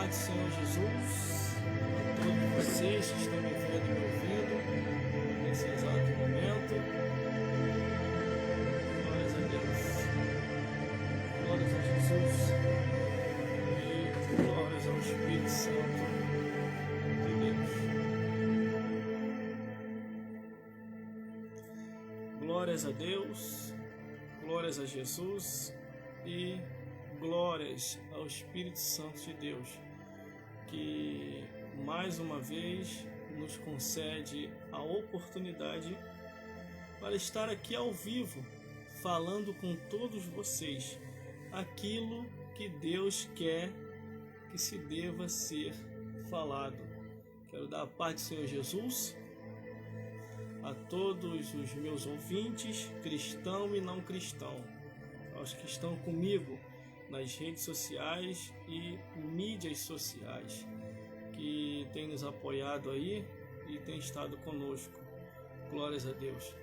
paz do Senhor Jesus a todos vocês que estão me vendo e me ouvindo nesse exato momento. Glórias a Deus, glórias a Jesus e glórias ao Espírito Santo de Deus. Glórias a Deus, glórias a Jesus e glórias ao Espírito Santo de Deus, que mais uma vez nos concede a oportunidade para estar aqui ao vivo, falando com todos vocês aquilo que Deus quer que se deva ser falado. Quero dar a paz do Senhor Jesus a todos os meus ouvintes, cristão e não cristão, aos que estão comigo nas redes sociais e mídias sociais, que tem nos apoiado aí e tem estado conosco. Glórias a Deus.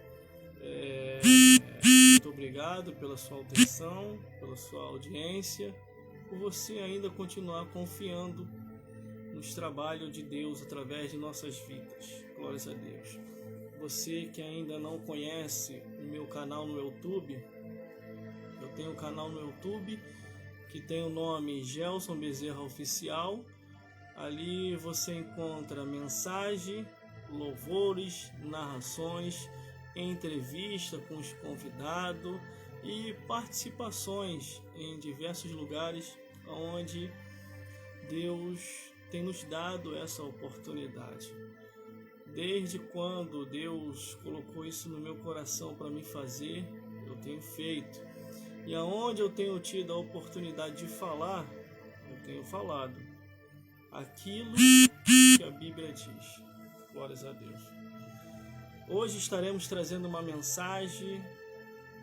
Muito obrigado pela sua atenção, pela sua audiência, por você ainda continuar confiando nos trabalhos de Deus através de nossas vidas. Glórias a Deus. Você que ainda não conhece o meu canal no YouTube, eu tenho um canal no YouTube que tem o nome Gelson Bezerra Oficial. Ali você encontra mensagem, louvores, narrações, entrevista com os convidados e participações em diversos lugares onde Deus tem nos dado essa oportunidade. Desde quando Deus colocou isso no meu coração para me fazer, eu tenho feito. E aonde eu tenho tido a oportunidade de falar, eu tenho falado aquilo que a Bíblia diz. Glórias a Deus. Hoje estaremos trazendo uma mensagem,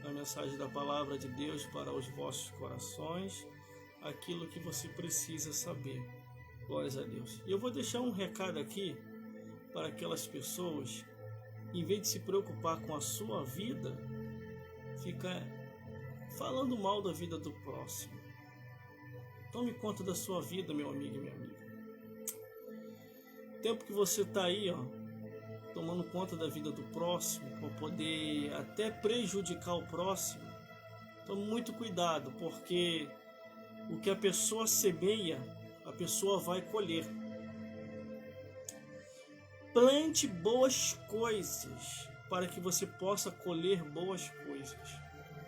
a mensagem da palavra de Deus para os vossos corações, aquilo que você precisa saber. Glórias a Deus. E eu vou deixar um recado aqui para aquelas pessoas, em vez de se preocupar com a sua vida, fica falando mal da vida do próximo. Tome conta da sua vida, meu amigo e minha amiga. O tempo que você está aí, tomando conta da vida do próximo, para poder até prejudicar o próximo, tome muito cuidado, porque o que a pessoa semeia, a pessoa vai colher. Plante boas coisas para que você possa colher boas coisas.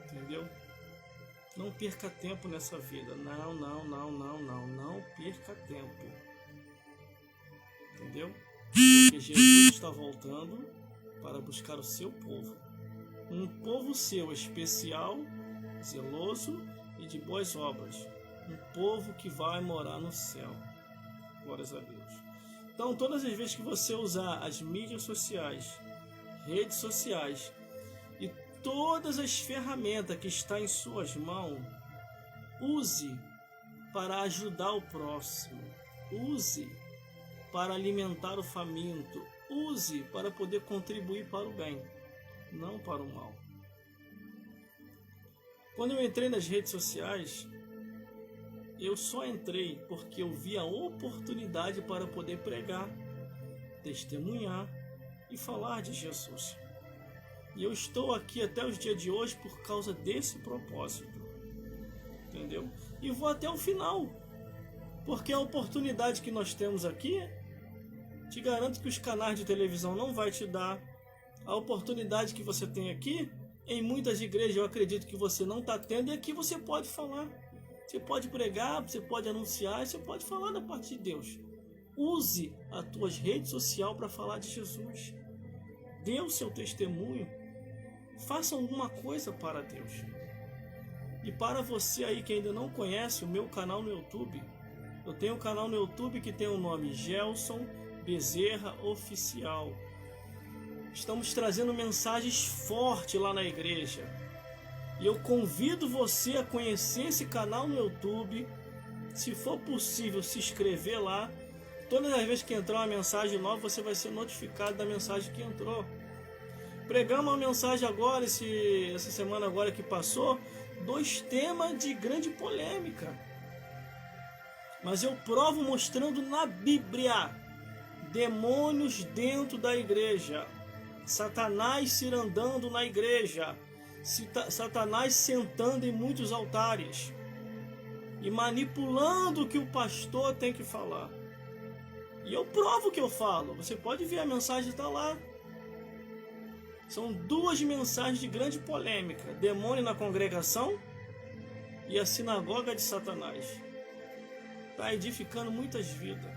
Entendeu? Não perca tempo nessa vida. Não perca tempo. Entendeu? Porque Jesus está voltando para buscar o seu povo. Um povo seu especial, zeloso e de boas obras. Um povo que vai morar no céu. Glórias a Deus. Então, todas as vezes que você usar as mídias sociais, redes sociais e todas as ferramentas que estão em suas mãos, use para ajudar o próximo, use para alimentar o faminto, use para poder contribuir para o bem, não para o mal. Quando eu entrei nas redes sociais, eu só entrei porque eu vi a oportunidade para poder pregar, testemunhar e falar de Jesus. E eu estou aqui até os dias de hoje por causa desse propósito. Entendeu? E vou até o final. Porque a oportunidade que nós temos aqui, te garanto que os canais de televisão não vai te dar. A oportunidade que você tem aqui, em muitas igrejas eu acredito que você não está tendo, e aqui você pode falar. Você pode pregar, você pode anunciar, você pode falar da parte de Deus. Use as tuas redes sociais para falar de Jesus. Dê o seu testemunho. Faça alguma coisa para Deus. E para você aí que ainda não conhece o meu canal no YouTube, eu tenho um canal no YouTube que tem o nome Gelson Bezerra Oficial. Estamos trazendo mensagens fortes lá na igreja. E eu convido você a conhecer esse canal no YouTube. Se for possível, se inscrever lá. Todas as vezes que entrar uma mensagem nova, você vai ser notificado da mensagem que entrou. Pregamos uma mensagem agora, essa semana agora que passou, 2 temas de grande polêmica. Mas eu provo mostrando na Bíblia demônios dentro da igreja, Satanás cirandando na igreja, Satanás sentando em muitos altares e manipulando o que o pastor tem que falar. E eu provo o que eu falo. Você pode ver, a mensagem está lá. São duas mensagens de grande polêmica: demônio na congregação e a sinagoga de Satanás. Está edificando muitas vidas.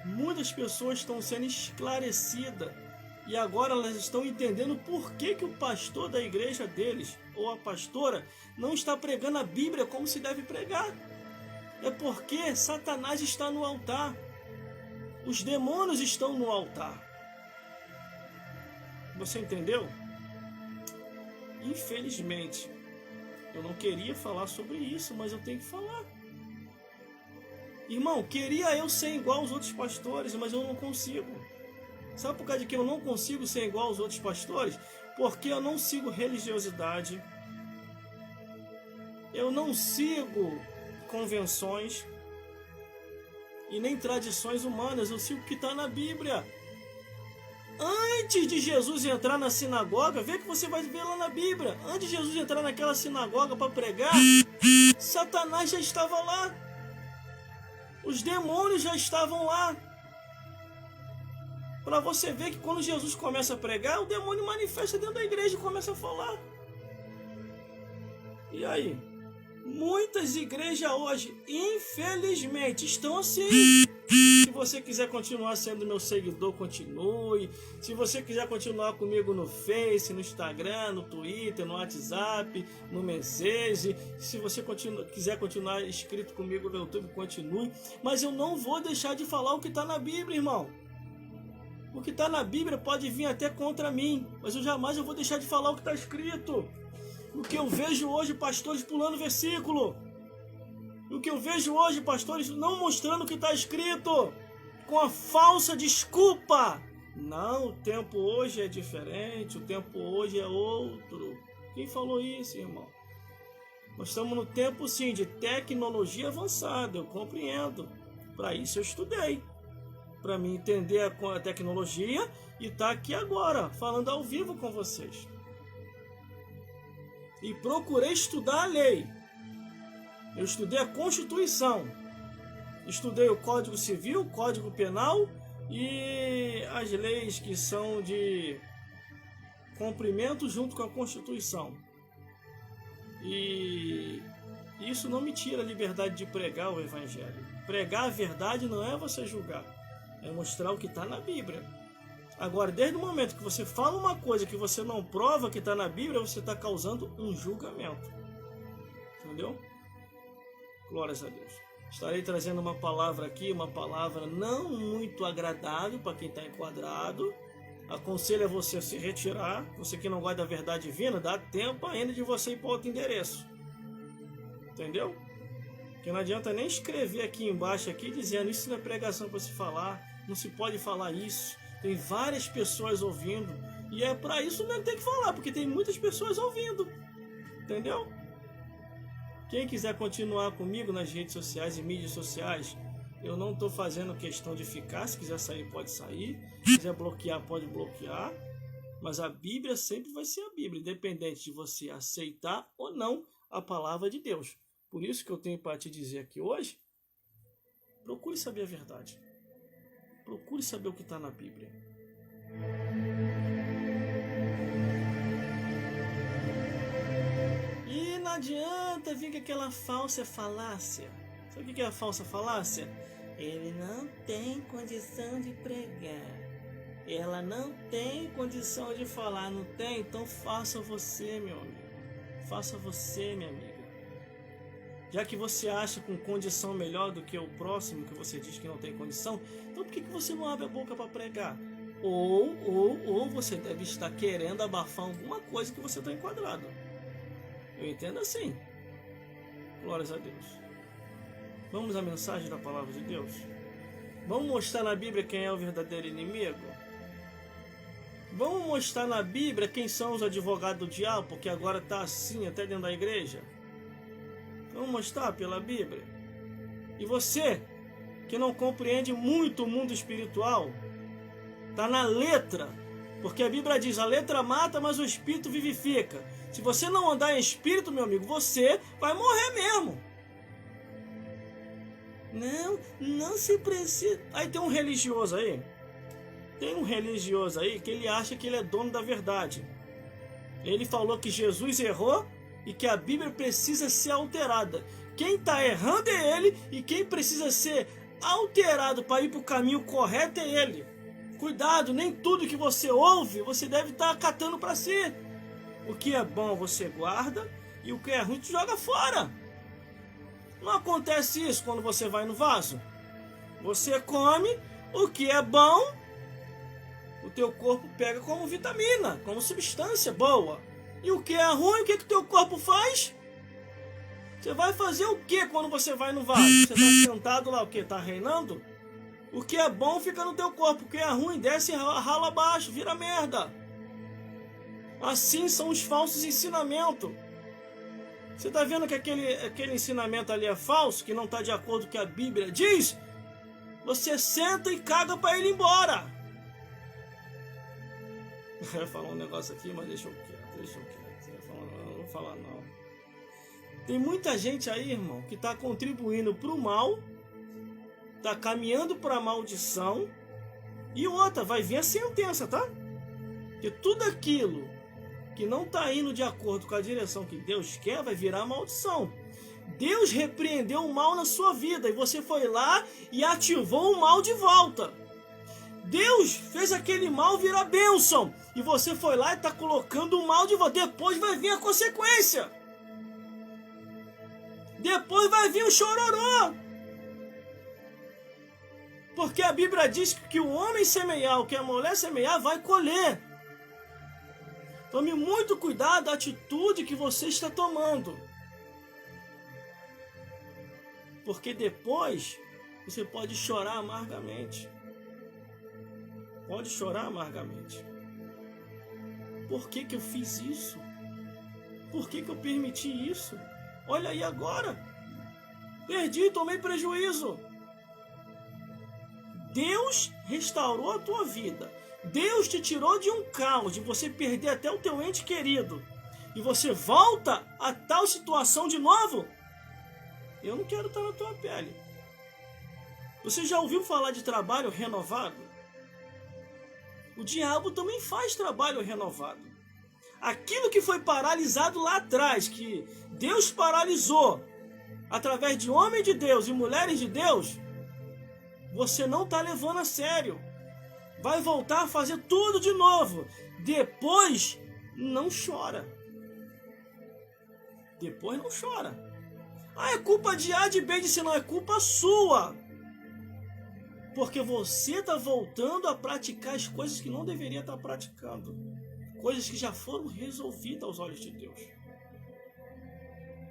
Muitas pessoas estão sendo esclarecidas e agora elas estão entendendo por que o pastor da igreja deles, ou a pastora, não está pregando a Bíblia como se deve pregar. É porque Satanás está no altar. Os demônios estão no altar. Você entendeu? Infelizmente, eu não queria falar sobre isso, mas eu tenho que falar. Irmão, queria eu ser igual aos outros pastores, mas eu não consigo. Sabe por causa de que eu não consigo ser igual aos outros pastores? Porque eu não sigo religiosidade. Eu não sigo convenções e nem tradições humanas. Eu sigo o que está na Bíblia. Antes de Jesus entrar na sinagoga, vê que você vai ver lá na Bíblia. Antes de Jesus entrar naquela sinagoga para pregar, Satanás já estava lá. Os demônios já estavam lá. Para você ver que quando Jesus começa a pregar, o demônio manifesta dentro da igreja e começa a falar. E aí? Muitas igrejas hoje, infelizmente, estão assim. Se você quiser continuar sendo meu seguidor, continue. Se você quiser continuar comigo no Face, no Instagram, no Twitter, no WhatsApp, no Message, se você quiser continuar inscrito comigo no YouTube, continue. Mas eu não vou deixar de falar o que está na Bíblia, irmão. O que está na Bíblia pode vir até contra mim, mas eu jamais vou deixar de falar o que está escrito. O que eu vejo hoje, pastores pulando versículo. O que eu vejo hoje, pastores não mostrando o que está escrito, com a falsa desculpa. Não, o tempo hoje é diferente, o tempo hoje é outro. Quem falou isso, irmão? Nós estamos no tempo, sim, de tecnologia avançada, eu compreendo. Para isso eu estudei. Para mim entender a tecnologia e estar aqui agora, falando ao vivo com vocês. E procurei estudar a lei. Eu estudei a Constituição. Estudei o Código Civil, o Código Penal e as leis que são de cumprimento junto com a Constituição. E isso não me tira a liberdade de pregar o Evangelho. Pregar a verdade não é você julgar, é mostrar o que está na Bíblia. Agora, desde o momento que você fala uma coisa que você não prova que está na Bíblia, você está causando um julgamento. Entendeu? Glórias a Deus. Estarei trazendo uma palavra aqui, uma palavra não muito agradável para quem está enquadrado. Aconselho a você se retirar. Você que não gosta da verdade divina, dá tempo ainda de você ir para outro endereço. Entendeu? Porque não adianta nem escrever aqui embaixo aqui dizendo isso não é pregação para se falar, não se pode falar isso. Tem várias pessoas ouvindo e é para isso mesmo que tem que falar, porque tem muitas pessoas ouvindo. Entendeu? Quem quiser continuar comigo nas redes sociais e mídias sociais, eu não estou fazendo questão de ficar. Se quiser sair, pode sair. Se quiser bloquear, pode bloquear. Mas a Bíblia sempre vai ser a Bíblia, independente de você aceitar ou não a palavra de Deus. Por isso que eu tenho para te dizer aqui hoje, procure saber a verdade. Procure saber o que está na Bíblia. E não adianta vir com aquela falsa falácia. Sabe o que é a falsa falácia? Ele não tem condição de pregar. Ela não tem condição de falar. Não tem? Então faça você, meu amigo. Faça você, minha amiga. Já que você acha com condição melhor do que o próximo, que você diz que não tem condição, então por que você não abre a boca para pregar? Ou você deve estar querendo abafar alguma coisa que você está enquadrado. Eu entendo assim. Glórias a Deus. Vamos à mensagem da palavra de Deus? Vamos mostrar na Bíblia quem é o verdadeiro inimigo? Vamos mostrar na Bíblia quem são os advogados do diabo, porque agora está assim até dentro da igreja? Vamos mostrar pela Bíblia? E você, que não compreende muito o mundo espiritual, está na letra, porque a Bíblia diz, a letra mata, mas o espírito vivifica. Se você não andar em espírito, meu amigo, você vai morrer mesmo. Não se precisa. Aí tem um religioso aí. Que ele acha que ele é dono da verdade. Ele falou que Jesus errou e que a Bíblia precisa ser alterada. Quem está errando é ele, e quem precisa ser alterado para ir para o caminho correto é ele. Cuidado, nem tudo que você ouve você deve estar acatando para si. O que é bom você guarda e o que é ruim tu joga fora. Não acontece isso quando você vai no vaso? Você come o que é bom, o teu corpo pega como vitamina, como substância boa. E o que é ruim, o que o teu corpo faz? Você vai fazer o que quando você vai no vaso? Você está sentado lá, o que? Está reinando? O que é bom fica no teu corpo, o que é ruim desce e rala abaixo, vira merda. Assim são os falsos ensinamentos. Você está vendo que aquele ensinamento ali é falso, que não está de acordo com o que a Bíblia diz? Você senta e caga para ele ir embora. Eu ia falar um negócio aqui, mas deixa eu quieto. Não vou falar não. Tem muita gente aí, irmão, que está contribuindo para o mal, está caminhando para a maldição, e outra, vai vir a sentença, tá? Que tudo aquilo que não está indo de acordo com a direção que Deus quer, vai virar maldição. Deus repreendeu o mal na sua vida, e você foi lá e ativou o mal de volta. Deus fez aquele mal virar bênção, e você foi lá e está colocando o mal de volta. Depois vai vir a consequência. Depois vai vir o chororô. Porque a Bíblia diz que o homem semear, o que a mulher semear, vai colher. Tome muito cuidado da atitude que você está tomando. Porque depois você pode chorar amargamente. Pode chorar amargamente. Por que eu fiz isso? Por que eu permiti isso? Olha aí agora. Perdi, tomei prejuízo. Deus restaurou a tua vida. Deus te tirou de um caos, de você perder até o teu ente querido. E você volta a tal situação de novo? Eu não quero estar na tua pele. Você já ouviu falar de trabalho renovado? O diabo também faz trabalho renovado. Aquilo que foi paralisado lá atrás, que Deus paralisou, através de homens de Deus e mulheres de Deus, você não está levando a sério. Vai voltar a fazer tudo de novo. Depois, não chora. Depois não chora. Ah, é culpa de A, de B, de C. Não, é culpa sua. Porque você está voltando a praticar as coisas que não deveria estar praticando. Coisas que já foram resolvidas aos olhos de Deus.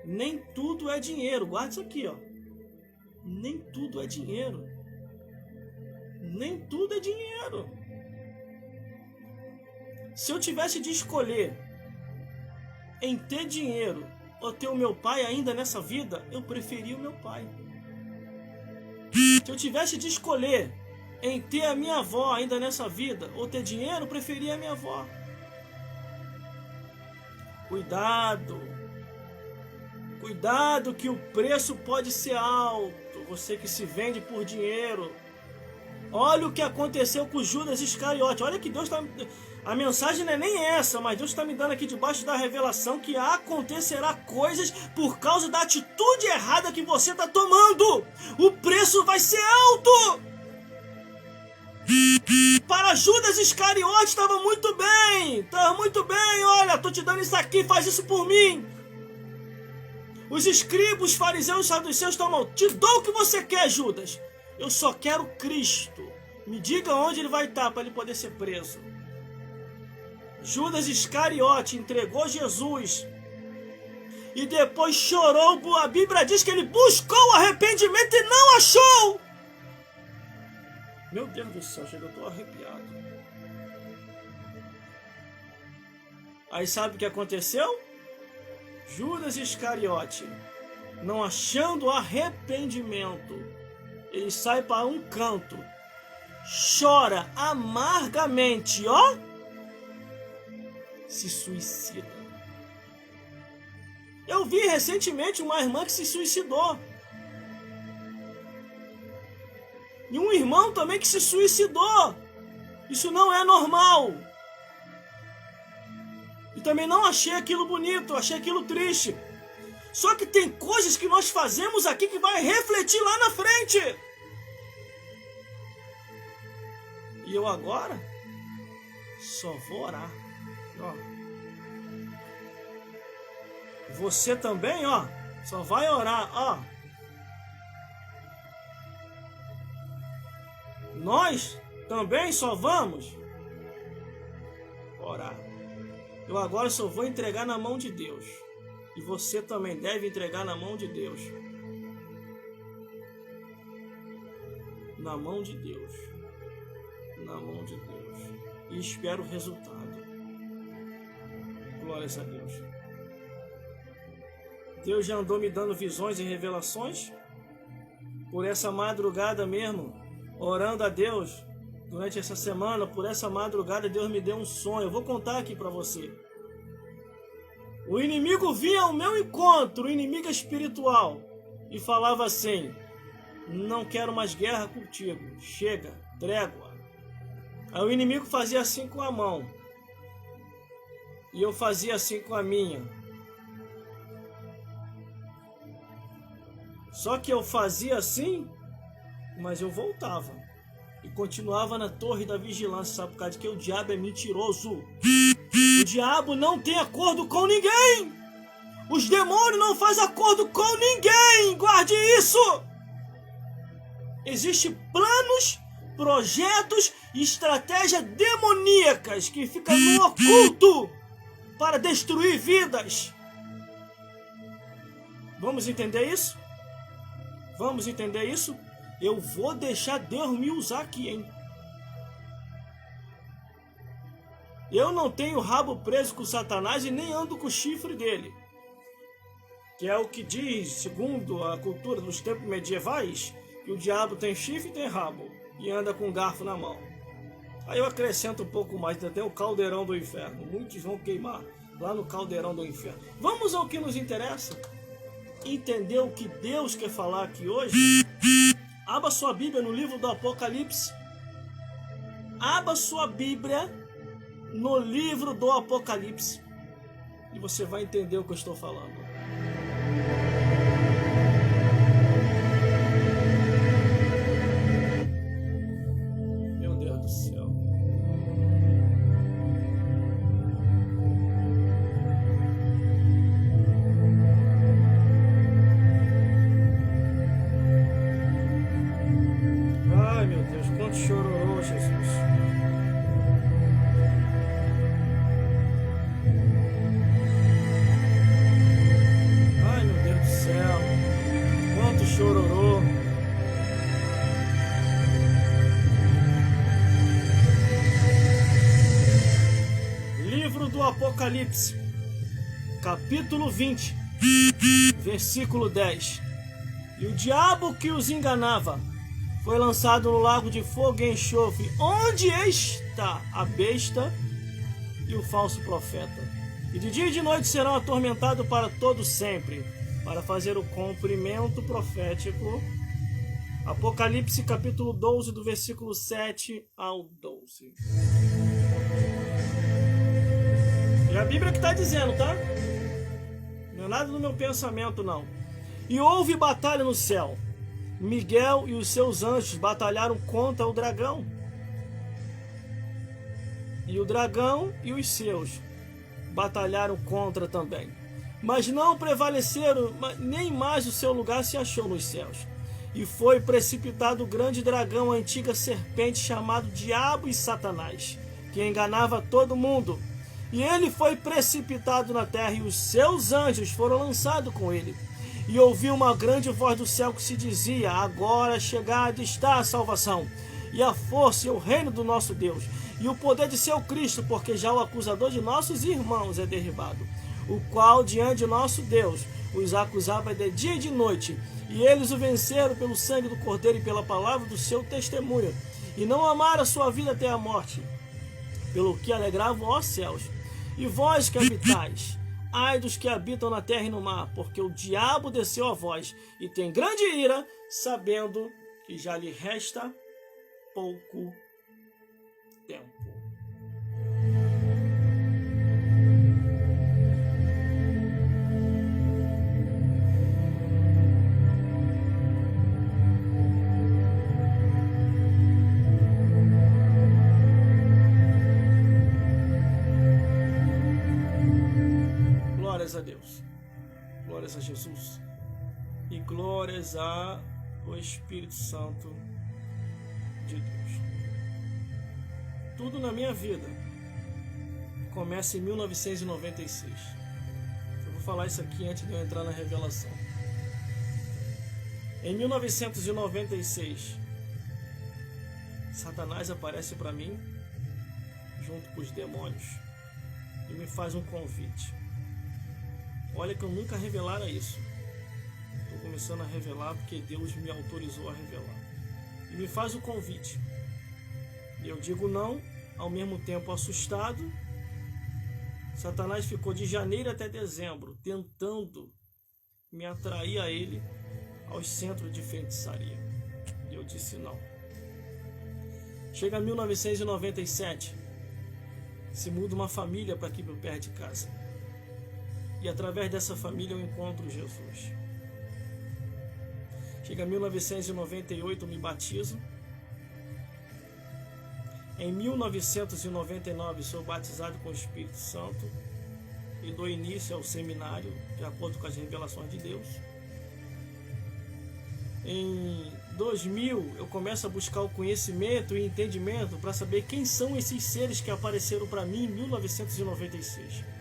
Nem tudo é dinheiro. Guarda isso aqui, ó. Nem tudo é dinheiro. Nem tudo é dinheiro. Se eu tivesse de escolher em ter dinheiro ou ter o meu pai ainda nessa vida, eu preferia o meu pai. Se eu tivesse de escolher em ter a minha avó ainda nessa vida ou ter dinheiro, eu preferia a minha avó. Cuidado. Cuidado que o preço pode ser alto. Você que se vende por dinheiro. Olha o que aconteceu com Judas Iscariote. Olha que Deus está... A mensagem não é nem essa, mas Deus está me dando aqui debaixo da revelação que acontecerá coisas por causa da atitude errada que você está tomando. O preço vai ser alto. Para Judas Iscariote estava muito bem. Estava muito bem. Olha, estou te dando isso aqui, faz isso por mim. Os escribas, os fariseus e os saduceus estão... Te dou o que você quer, Judas. Eu só quero Cristo. Me diga onde ele vai estar para ele poder ser preso. Judas Iscariote entregou Jesus e depois chorou. A Bíblia diz que ele buscou arrependimento e não achou. Meu Deus do céu, chega, eu estou arrepiado. Aí sabe o que aconteceu? Judas Iscariote não achando arrependimento, ele sai para um canto, chora amargamente, ó, se suicida. Eu vi recentemente uma irmã que se suicidou. E um irmão também que se suicidou. Isso não é normal. E também não achei aquilo bonito, achei aquilo triste. Só que tem coisas que nós fazemos aqui que vai refletir lá na frente. E eu agora só vou orar. Ó. Você também, ó, só vai orar, ó. Nós também só vamos orar. Eu agora só vou entregar na mão de Deus. E você também deve entregar na mão de Deus. Na mão de Deus. Na mão de Deus. E espero o resultado. Glórias a Deus. Deus já andou me dando visões e revelações. Por essa madrugada mesmo, orando a Deus, durante essa semana, por essa madrugada, Deus me deu um sonho. Eu vou contar aqui para você. O inimigo vinha ao meu encontro, o inimigo espiritual, e falava assim: não quero mais guerra contigo, chega, trégua. Aí o inimigo fazia assim com a mão, e eu fazia assim com a minha. Só que eu fazia assim, mas eu voltava. E continuava na torre da vigilância, sabe? Por causa de que o diabo é mentiroso. O diabo não tem acordo com ninguém. Os demônios não fazem acordo com ninguém. Guarde isso. Existem planos, projetos e estratégias demoníacas que ficam no oculto para destruir vidas. Vamos entender isso? Vamos entender isso? Eu vou deixar Deus me usar aqui, hein? Eu não tenho rabo preso com Satanás e nem ando com o chifre dele. Que é o que diz, segundo a cultura dos tempos medievais, que o diabo tem chifre e tem rabo. E anda com um garfo na mão. Aí eu acrescento um pouco mais, ainda tem o caldeirão do inferno. Muitos vão queimar lá no caldeirão do inferno. Vamos ao que nos interessa. Entender o que Deus quer falar aqui hoje? Abra sua Bíblia no livro do Apocalipse. Abra sua Bíblia no livro do Apocalipse. E você vai entender o que eu estou falando. Meu Deus do céu. Ai, meu Deus, quanto chororô, Jesus. Ai, meu Deus do céu, quanto chororô. Livro do Apocalipse, capítulo 20, versículo 10. E o diabo que os enganava foi lançado no lago de fogo e enxofre, onde está a besta e o falso profeta. E de dia e de noite serão atormentados para todo sempre, para fazer o cumprimento profético. Apocalipse capítulo 12, do versículo 7 ao 12. E a Bíblia que está dizendo, tá? Não é nada do meu pensamento, não. E houve batalha no céu. Miguel e os seus anjos batalharam contra o dragão. E o dragão e os seus batalharam contra também. Mas não prevaleceram, nem mais o seu lugar se achou nos céus. E foi precipitado o grande dragão, a antiga serpente, chamado Diabo e Satanás, que enganava todo mundo. E ele foi precipitado na terra, e os seus anjos foram lançados com ele. E ouvi uma grande voz do céu que se dizia: agora chegada está a salvação, e a força e o reino do nosso Deus, e o poder de seu Cristo, porque já o acusador de nossos irmãos é derribado. o qual diante de nosso Deus os acusava de dia e de noite. E eles o venceram pelo sangue do Cordeiro e pela palavra do seu testemunho, e não amaram a sua vida até a morte. Pelo que alegravam os céus. E vós que habitais, ai dos que habitam na terra e no mar, porque o diabo desceu a vós e tem grande ira, sabendo que já lhe resta pouco tempo. Glórias a Deus, glórias a Jesus e glórias ao Espírito Santo de Deus. Tudo na minha vida começa em 1996. Eu vou falar isso aqui antes de eu entrar na revelação. Em 1996, Satanás aparece para mim junto com os demônios e me faz um convite. Olha que eu nunca revelara isso. Estou começando a revelar porque Deus me autorizou a revelar. E me faz o convite. E eu digo não, ao mesmo tempo assustado. Satanás ficou de janeiro até dezembro tentando me atrair a ele aos centros de feitiçaria. E eu disse não. Chega 1997. Se muda uma família para aqui por perto de casa. E através dessa família eu encontro Jesus. Chega 1998, eu me batizo. Em 1999 sou batizado com o Espírito Santo e dou início ao seminário, de acordo com as revelações de Deus. Em 2000 eu começo a buscar o conhecimento e entendimento para saber quem são esses seres que apareceram para mim em 1996.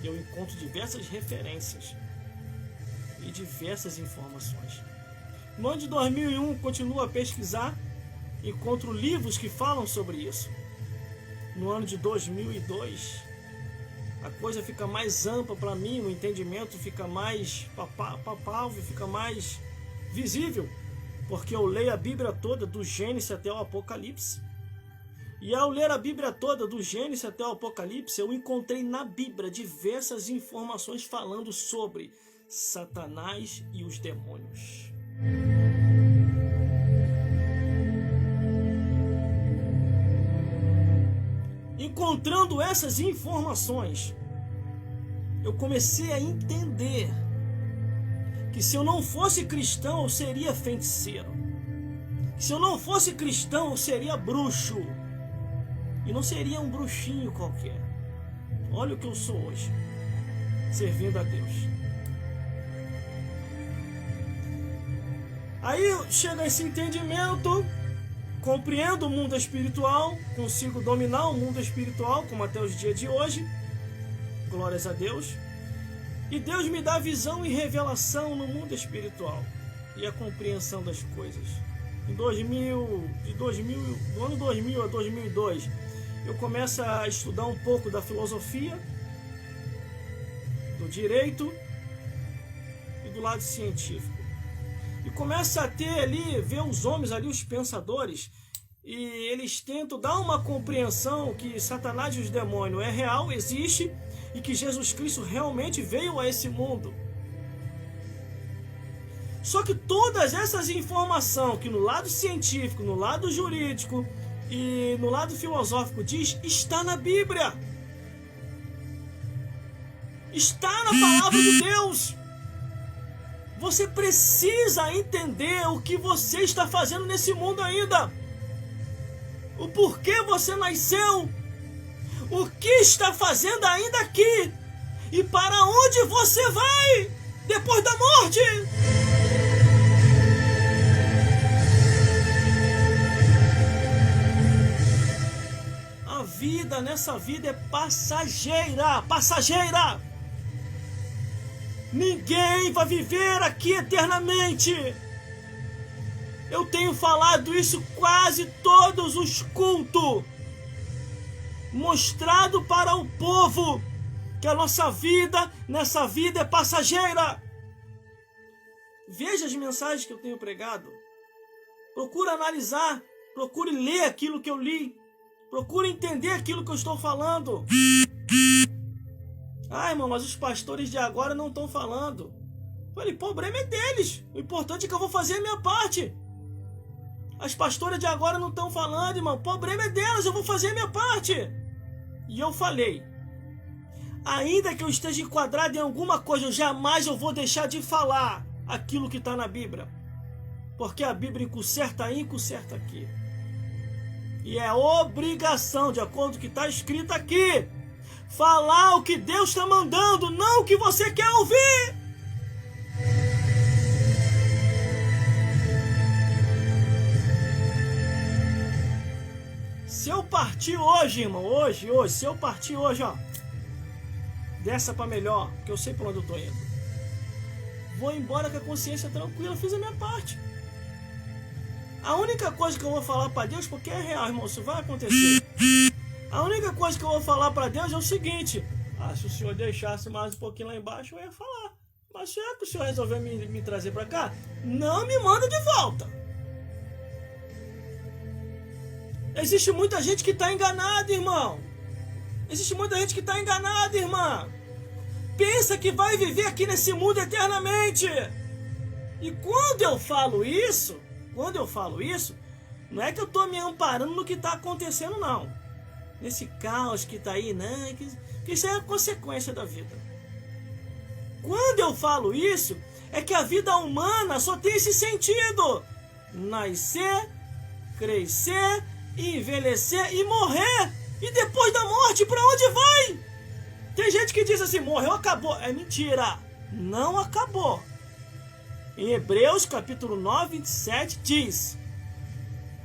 E eu encontro diversas referências e diversas informações. No ano de 2001, continuo a pesquisar, encontro livros que falam sobre isso. No ano de 2002, a coisa fica mais ampla para mim, o entendimento fica mais palpável, fica mais visível, porque eu leio a Bíblia toda, do Gênesis até o Apocalipse. E ao ler a Bíblia toda, do Gênesis até o Apocalipse, eu encontrei na Bíblia diversas informações falando sobre Satanás e os demônios. Encontrando essas informações, eu comecei a entender que se eu não fosse cristão, eu seria feiticeiro. Se eu não fosse cristão, eu seria bruxo. E não seria um bruxinho qualquer. Olha o que eu sou hoje, servindo a Deus. Aí chega esse entendimento, compreendo o mundo espiritual, consigo dominar o mundo espiritual, como até os dias de hoje. Glórias a Deus. E Deus me dá visão e revelação no mundo espiritual e a compreensão das coisas. Do ano 2000 a 2002, eu começo a estudar um pouco da filosofia, do direito e do lado científico. E começa a ter ali, ver os homens ali, os pensadores, e eles tentam dar uma compreensão que Satanás e os demônios é real, existe, e que Jesus Cristo realmente veio a esse mundo. Só que todas essas informações que no lado científico, no lado jurídico e no lado filosófico diz, está na Bíblia. Está na palavra de Deus. Você precisa entender o que você está fazendo nesse mundo ainda. O porquê você nasceu. O que está fazendo ainda aqui. E para onde você vai depois da morte. A vida nessa vida é passageira. Passageira. Ninguém vai viver aqui eternamente. Eu tenho falado isso quase todos os cultos. Mostrado para o povo que a nossa vida, nessa vida, é passageira. Veja as mensagens que eu tenho pregado. Procure analisar, procure ler aquilo que eu li. Procure entender aquilo que eu estou falando. Ah, irmão, mas os pastores de agora não estão falando. Eu falei, o problema é deles. O importante é que eu vou fazer a minha parte. As pastoras de agora não estão falando, irmão. O problema é delas, eu vou fazer a minha parte. E eu falei, ainda que eu esteja enquadrado em alguma coisa, eu vou deixar de falar aquilo que está na Bíblia. Porque a Bíblia conserta aí e conserta aqui. E é obrigação, de acordo com o que está escrito aqui, falar o que Deus está mandando, não o que você quer ouvir. Se eu partir hoje, irmão, hoje, se eu partir hoje, ó, dessa para melhor, porque eu sei para onde eu tô indo, vou embora com a consciência tranquila, fiz a minha parte. A única coisa que eu vou falar para Deus, porque é real, irmão, isso vai acontecer. A única coisa que eu vou falar para Deus é o seguinte: se o Senhor deixasse mais um pouquinho lá embaixo, eu ia falar. Mas se é que o Senhor resolveu me trazer para cá, não me manda de volta. Existe muita gente que está enganada, irmão. Existe muita gente que está enganada, irmã. Pensa que vai viver aqui nesse mundo eternamente. E quando eu falo isso, não é que eu estou me amparando no que está acontecendo, não. Nesse caos que está aí, né? Que isso é a consequência da vida. Quando eu falo isso, é que a vida humana só tem esse sentido: nascer, crescer, envelhecer e morrer. E depois da morte, para onde vai? Tem gente que diz assim, morreu, acabou. É mentira, não acabou. Em Hebreus capítulo 9, 27 diz: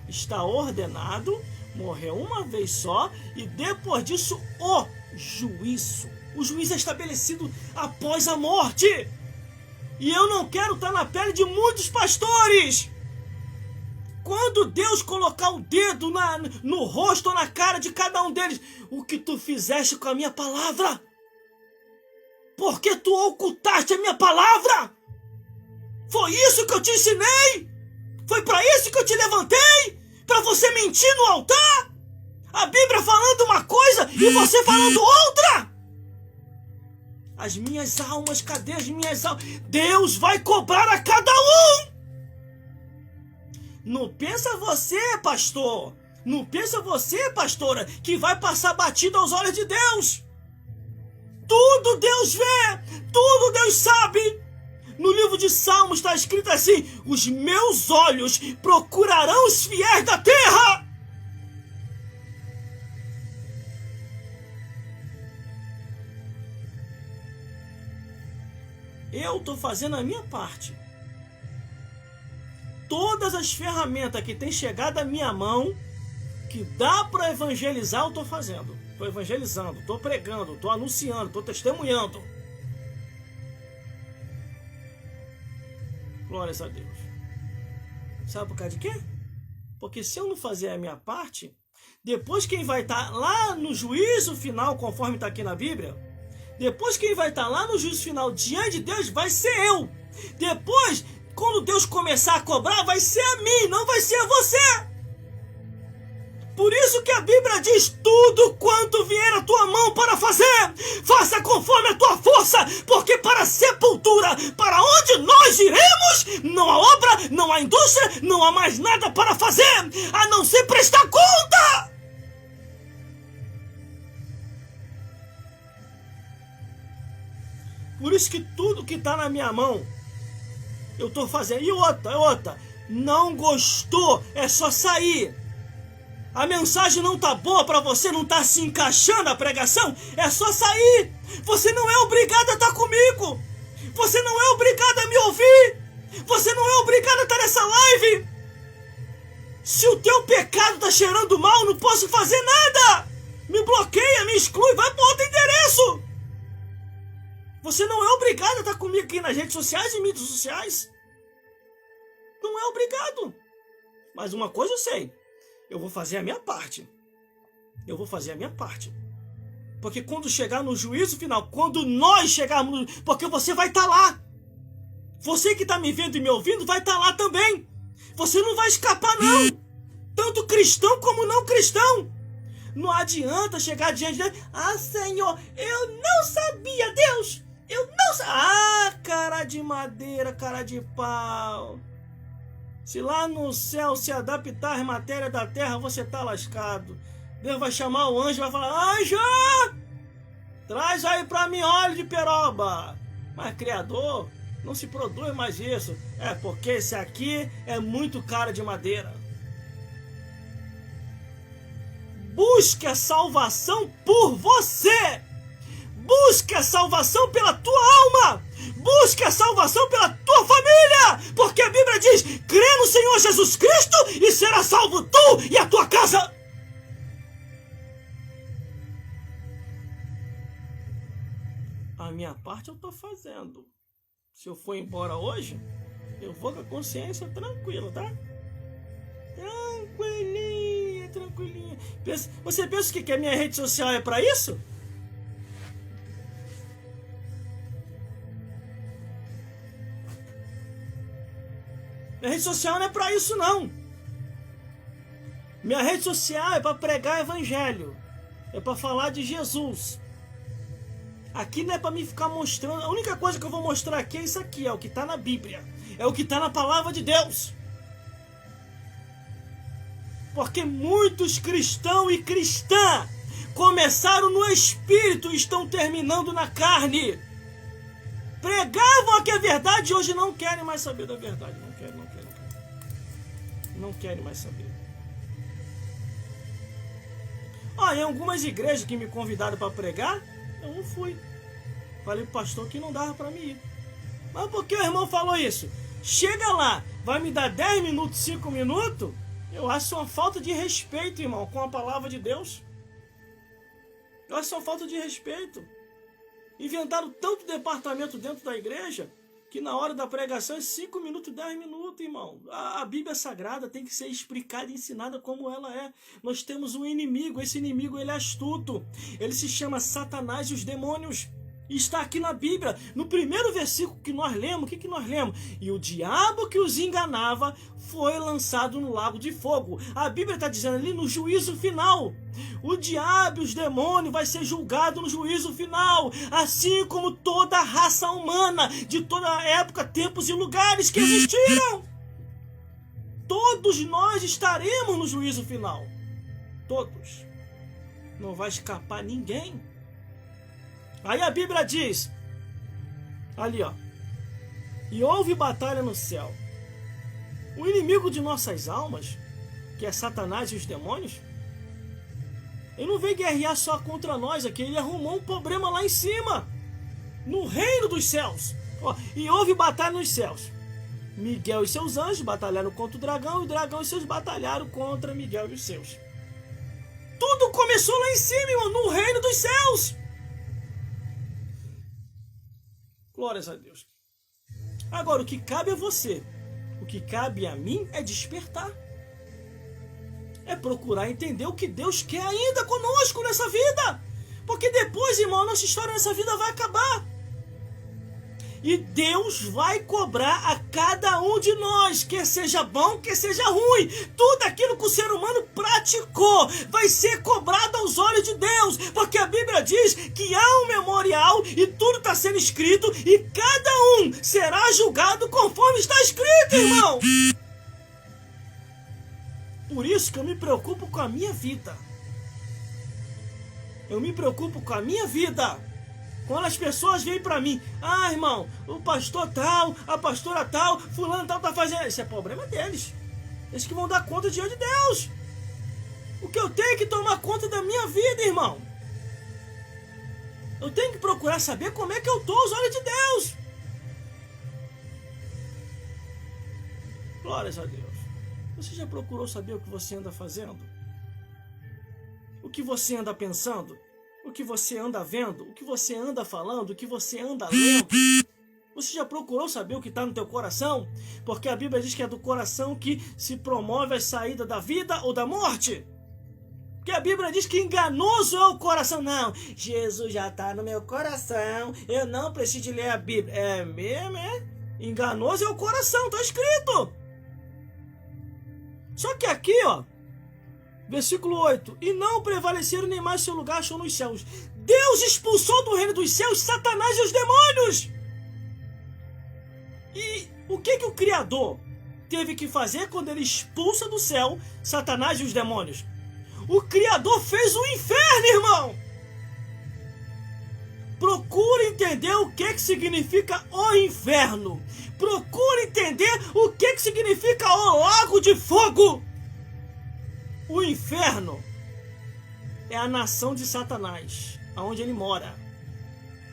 está ordenado, morreu uma vez só, e depois disso o juízo. O juízo é estabelecido após a morte. E eu não quero estar na pele de muitos pastores. Quando Deus colocar o dedo no rosto ou na cara de cada um deles: o que tu fizeste com a minha palavra? Porque tu ocultaste a minha palavra? Foi isso que eu te ensinei? Foi para isso que eu te levantei? Para você mentir no altar? A Bíblia falando uma coisa e você falando outra? As minhas almas, cadê as minhas almas? Deus vai cobrar a cada um. Não pensa você, pastor. Não pensa você, pastora, que vai passar batido aos olhos de Deus. Tudo Deus vê, tudo Deus sabe. No livro de Salmos está escrito assim: os meus olhos procurarão os fiéis da terra. Eu estou fazendo a minha parte. Todas as ferramentas que tem chegado à minha mão, que dá para evangelizar, eu estou fazendo. Estou evangelizando, estou pregando, estou anunciando, estou testemunhando. Glórias a Deus. Sabe por causa de quê? Porque se eu não fazer a minha parte, depois quem vai estar lá no juízo final, conforme está aqui na Bíblia, depois quem vai estar lá no juízo final diante de Deus vai ser eu. Depois, quando Deus começar a cobrar, vai ser a mim, não vai ser a você. Por isso que a Bíblia diz: tudo quanto vier a tua mão para fazer, faça conforme a tua força, porque para a sepultura, para onde nós iremos, não há obra, não há indústria, não há mais nada para fazer, a não ser prestar conta. Por isso que tudo que está na minha mão, eu estou fazendo. E outra, não gostou, é só sair. A mensagem não tá boa para você, não tá se encaixando a pregação, é só sair. Você não é obrigado a estar comigo. Você não é obrigado a me ouvir. Você não é obrigado a estar nessa live. Se o teu pecado tá cheirando mal, não posso fazer nada. Me bloqueia, me exclui, vai para outro endereço. Você não é obrigado a estar comigo aqui nas redes sociais e mídias sociais. Não é obrigado. Mas uma coisa eu sei: eu vou fazer a minha parte. Eu vou fazer a minha parte. Porque quando chegar no juízo final, quando nós chegarmos, porque você vai estar lá. Você que está me vendo e me ouvindo vai estar lá também. Você não vai escapar não. Tanto cristão como não cristão. Não adianta chegar diante dele. Ah, Senhor, eu não sabia, Deus. Eu não sabia. Ah, cara de madeira, cara de pau. Se lá no céu se adaptar às matérias da terra, você tá lascado. Deus vai chamar o anjo e vai falar: anjo, traz aí pra mim óleo de peroba. Mas Criador, não se produz mais isso. É porque esse aqui é muito cara de madeira. Busque a salvação por você. Busque a salvação pela tua alma. Busque a salvação pela tua família. Porque a Bíblia diz: crê no Senhor Jesus Cristo e será salvo tu e a tua casa. A minha parte eu estou fazendo. Se eu for embora hoje, eu vou com a consciência tranquila, tá? Tranquilinha, tranquilinha. Você pensa que a minha rede social é para isso? Minha rede social não é para isso, não. Minha rede social é para pregar evangelho. É para falar de Jesus. Aqui não é para mim ficar mostrando. A única coisa que eu vou mostrar aqui é isso aqui. É o que está na Bíblia. É o que está na palavra de Deus. Porque muitos cristãos e cristãs começaram no espírito e estão terminando na carne. Pregavam aqui a verdade e hoje não querem mais saber da verdade. Não querem mais saber. Em algumas igrejas que me convidaram para pregar, eu não fui. Falei pro pastor que não dava para mim ir. Mas por que o irmão falou isso? Chega lá, vai me dar 10 minutos, 5 minutos? Eu acho uma falta de respeito, irmão, com a palavra de Deus. Eu acho uma falta de respeito. Inventaram tanto departamento dentro da igreja que na hora da pregação é 5 minutos, 10 minutos, irmão. A Bíblia Sagrada tem que ser explicada e ensinada como ela é. Nós temos um inimigo, esse inimigo ele é astuto. Ele se chama Satanás e os demônios. E está aqui na Bíblia, no primeiro versículo que nós lemos, o que nós lemos? E o diabo que os enganava foi lançado no lago de fogo. A Bíblia está dizendo ali no juízo final. O diabo e os demônios vai ser julgado no juízo final, assim como toda a raça humana de toda a época, tempos e lugares que existiram. Todos nós estaremos no juízo final. Todos. Não vai escapar ninguém. Aí a Bíblia diz, ali e houve batalha no céu. O inimigo de nossas almas, que é Satanás e os demônios, ele não veio guerrear só contra nós aqui, ele arrumou um problema lá em cima, no reino dos céus. E houve batalha nos céus. Miguel e seus anjos batalharam contra o dragão, e o dragão e seus batalharam contra Miguel e os seus. Tudo começou lá em cima, irmão, no reino dos céus. Glórias a Deus. Agora, o que cabe a você, o que cabe a mim é despertar. É procurar entender o que Deus quer ainda conosco nessa vida. Porque depois, irmão, a nossa história nessa vida vai acabar. E Deus vai cobrar a cada um de nós, quer seja bom, quer seja ruim. Tudo aquilo que o ser humano praticou vai ser cobrado aos olhos de Deus. Porque a Bíblia diz que há um memorial e tudo está sendo escrito e cada um será julgado conforme está escrito, irmão. Por isso que eu me preocupo com a minha vida. Eu me preocupo com a minha vida. Quando as pessoas vêm para mim, irmão, o pastor tal, a pastora tal, fulano tal tá fazendo. Isso é problema deles. Eles que vão dar conta diante de Deus. O que eu tenho que tomar conta da minha vida, irmão. Eu tenho que procurar saber como é que eu estou aos olhos de Deus. Glórias a Deus. Você já procurou saber o que você anda fazendo? O que você anda pensando? O que você anda vendo, o que você anda falando, o que você anda lendo. Você já procurou saber o que está no teu coração? Porque a Bíblia diz que é do coração que se promove a saída da vida ou da morte. Porque a Bíblia diz que enganoso é o coração. Não, Jesus já está no meu coração, eu não preciso de ler a Bíblia. É mesmo, é? Enganoso é o coração, está escrito. Só que aqui, ó, versículo 8. E não prevaleceram nem mais seu lugar achou nos céus. Deus expulsou do reino dos céus Satanás e os demônios. E o que o Criador teve que fazer quando ele expulsa do céu Satanás e os demônios? O Criador fez o inferno, irmão. Procure entender o que significa o inferno. Procure entender o que significa o lago de fogo. O inferno é a nação de Satanás, aonde ele mora.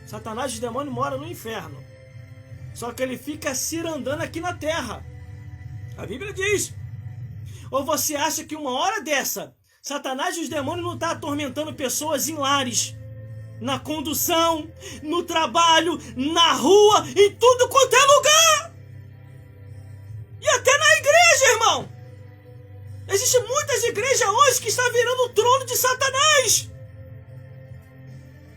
Satanás e os demônios moram no inferno. Só que ele fica cirandando aqui na terra. A Bíblia diz. Ou você acha que uma hora dessa, Satanás e os demônios não estão atormentando pessoas em lares, na condução, no trabalho, na rua, em tudo quanto é lugar? E até na igreja, irmão. Existem muitas igrejas hoje que estão virando o trono de Satanás.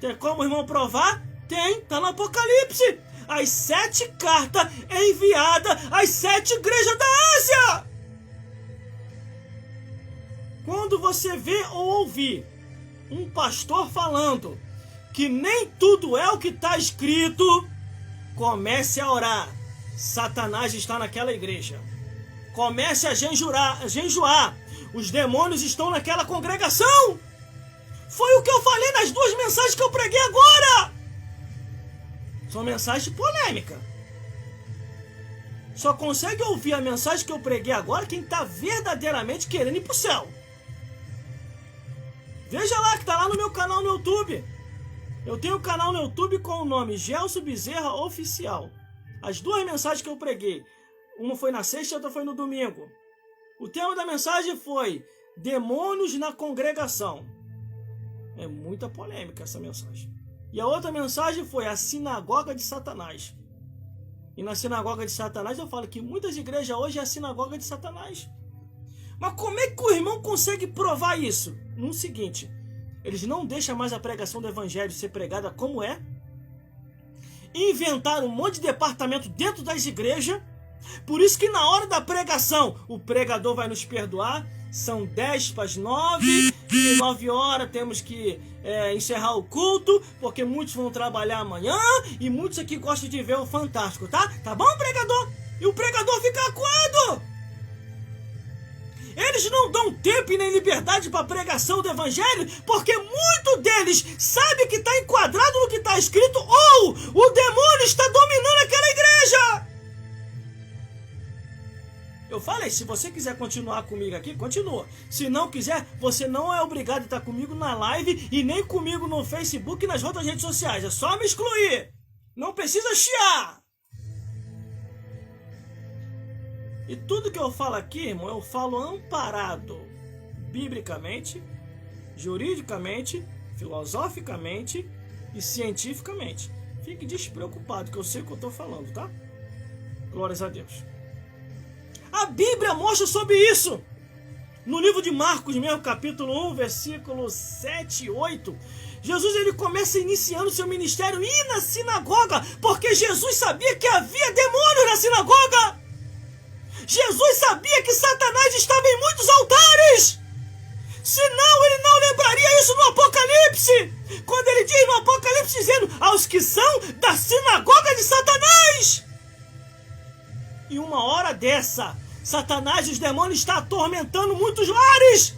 Tem como, irmão, provar? Tem, está no Apocalipse. As 7 cartas enviadas às 7 igrejas da Ásia. Quando você vê ou ouvir um pastor falando que nem tudo é o que está escrito, comece a orar. Satanás está naquela igreja. Comece a jejuar. Os demônios estão naquela congregação. Foi o que eu falei nas 2 mensagens que eu preguei agora. São mensagens polêmicas. Só consegue ouvir a mensagem que eu preguei agora quem está verdadeiramente querendo ir para o céu. Veja lá que está lá no meu canal no YouTube. Eu tenho um canal no YouTube com o nome Gelson Bezerra Oficial. As 2 mensagens que eu preguei, uma foi na sexta e outra foi no domingo. O tema da mensagem foi Demônios na Congregação. É muita polêmica essa mensagem. E a outra mensagem foi a Sinagoga de Satanás. E na Sinagoga de Satanás eu falo que muitas igrejas hoje é a Sinagoga de Satanás. Mas como é que o irmão consegue provar isso? No seguinte, eles não deixam mais a pregação do evangelho ser pregada como é. Inventaram um monte de departamento dentro das igrejas. Por isso que na hora da pregação, o pregador vai nos perdoar. São 10 para as 9. E 9 horas temos que encerrar o culto, porque muitos vão trabalhar amanhã. E muitos aqui gostam de ver o Fantástico, tá? Tá bom, pregador? E o pregador fica acuado. Eles não dão tempo e nem liberdade para a pregação do evangelho, porque muito deles sabe que está enquadrado no que está escrito, ou o demônio está dominando aquela igreja. Eu falei, se você quiser continuar comigo aqui, continua. Se não quiser, você não é obrigado a estar comigo na live e nem comigo no Facebook e nas outras redes sociais. É só me excluir. Não precisa chiar. E tudo que eu falo aqui, irmão, eu falo amparado biblicamente, juridicamente, filosoficamente e cientificamente. Fique despreocupado, que eu sei o que eu estou falando, tá? Glórias a Deus. A Bíblia mostra sobre isso. No livro de Marcos mesmo, capítulo 1, versículo 7 e 8, Jesus ele começa iniciando seu ministério e ir na sinagoga, porque Jesus sabia que havia demônios na sinagoga. Jesus sabia que Satanás estava em muitos altares. Senão ele não lembraria isso no Apocalipse. Quando ele diz no Apocalipse dizendo aos que são da sinagoga de Satanás. E uma hora dessa, Satanás e os demônios estão atormentando muitos lares,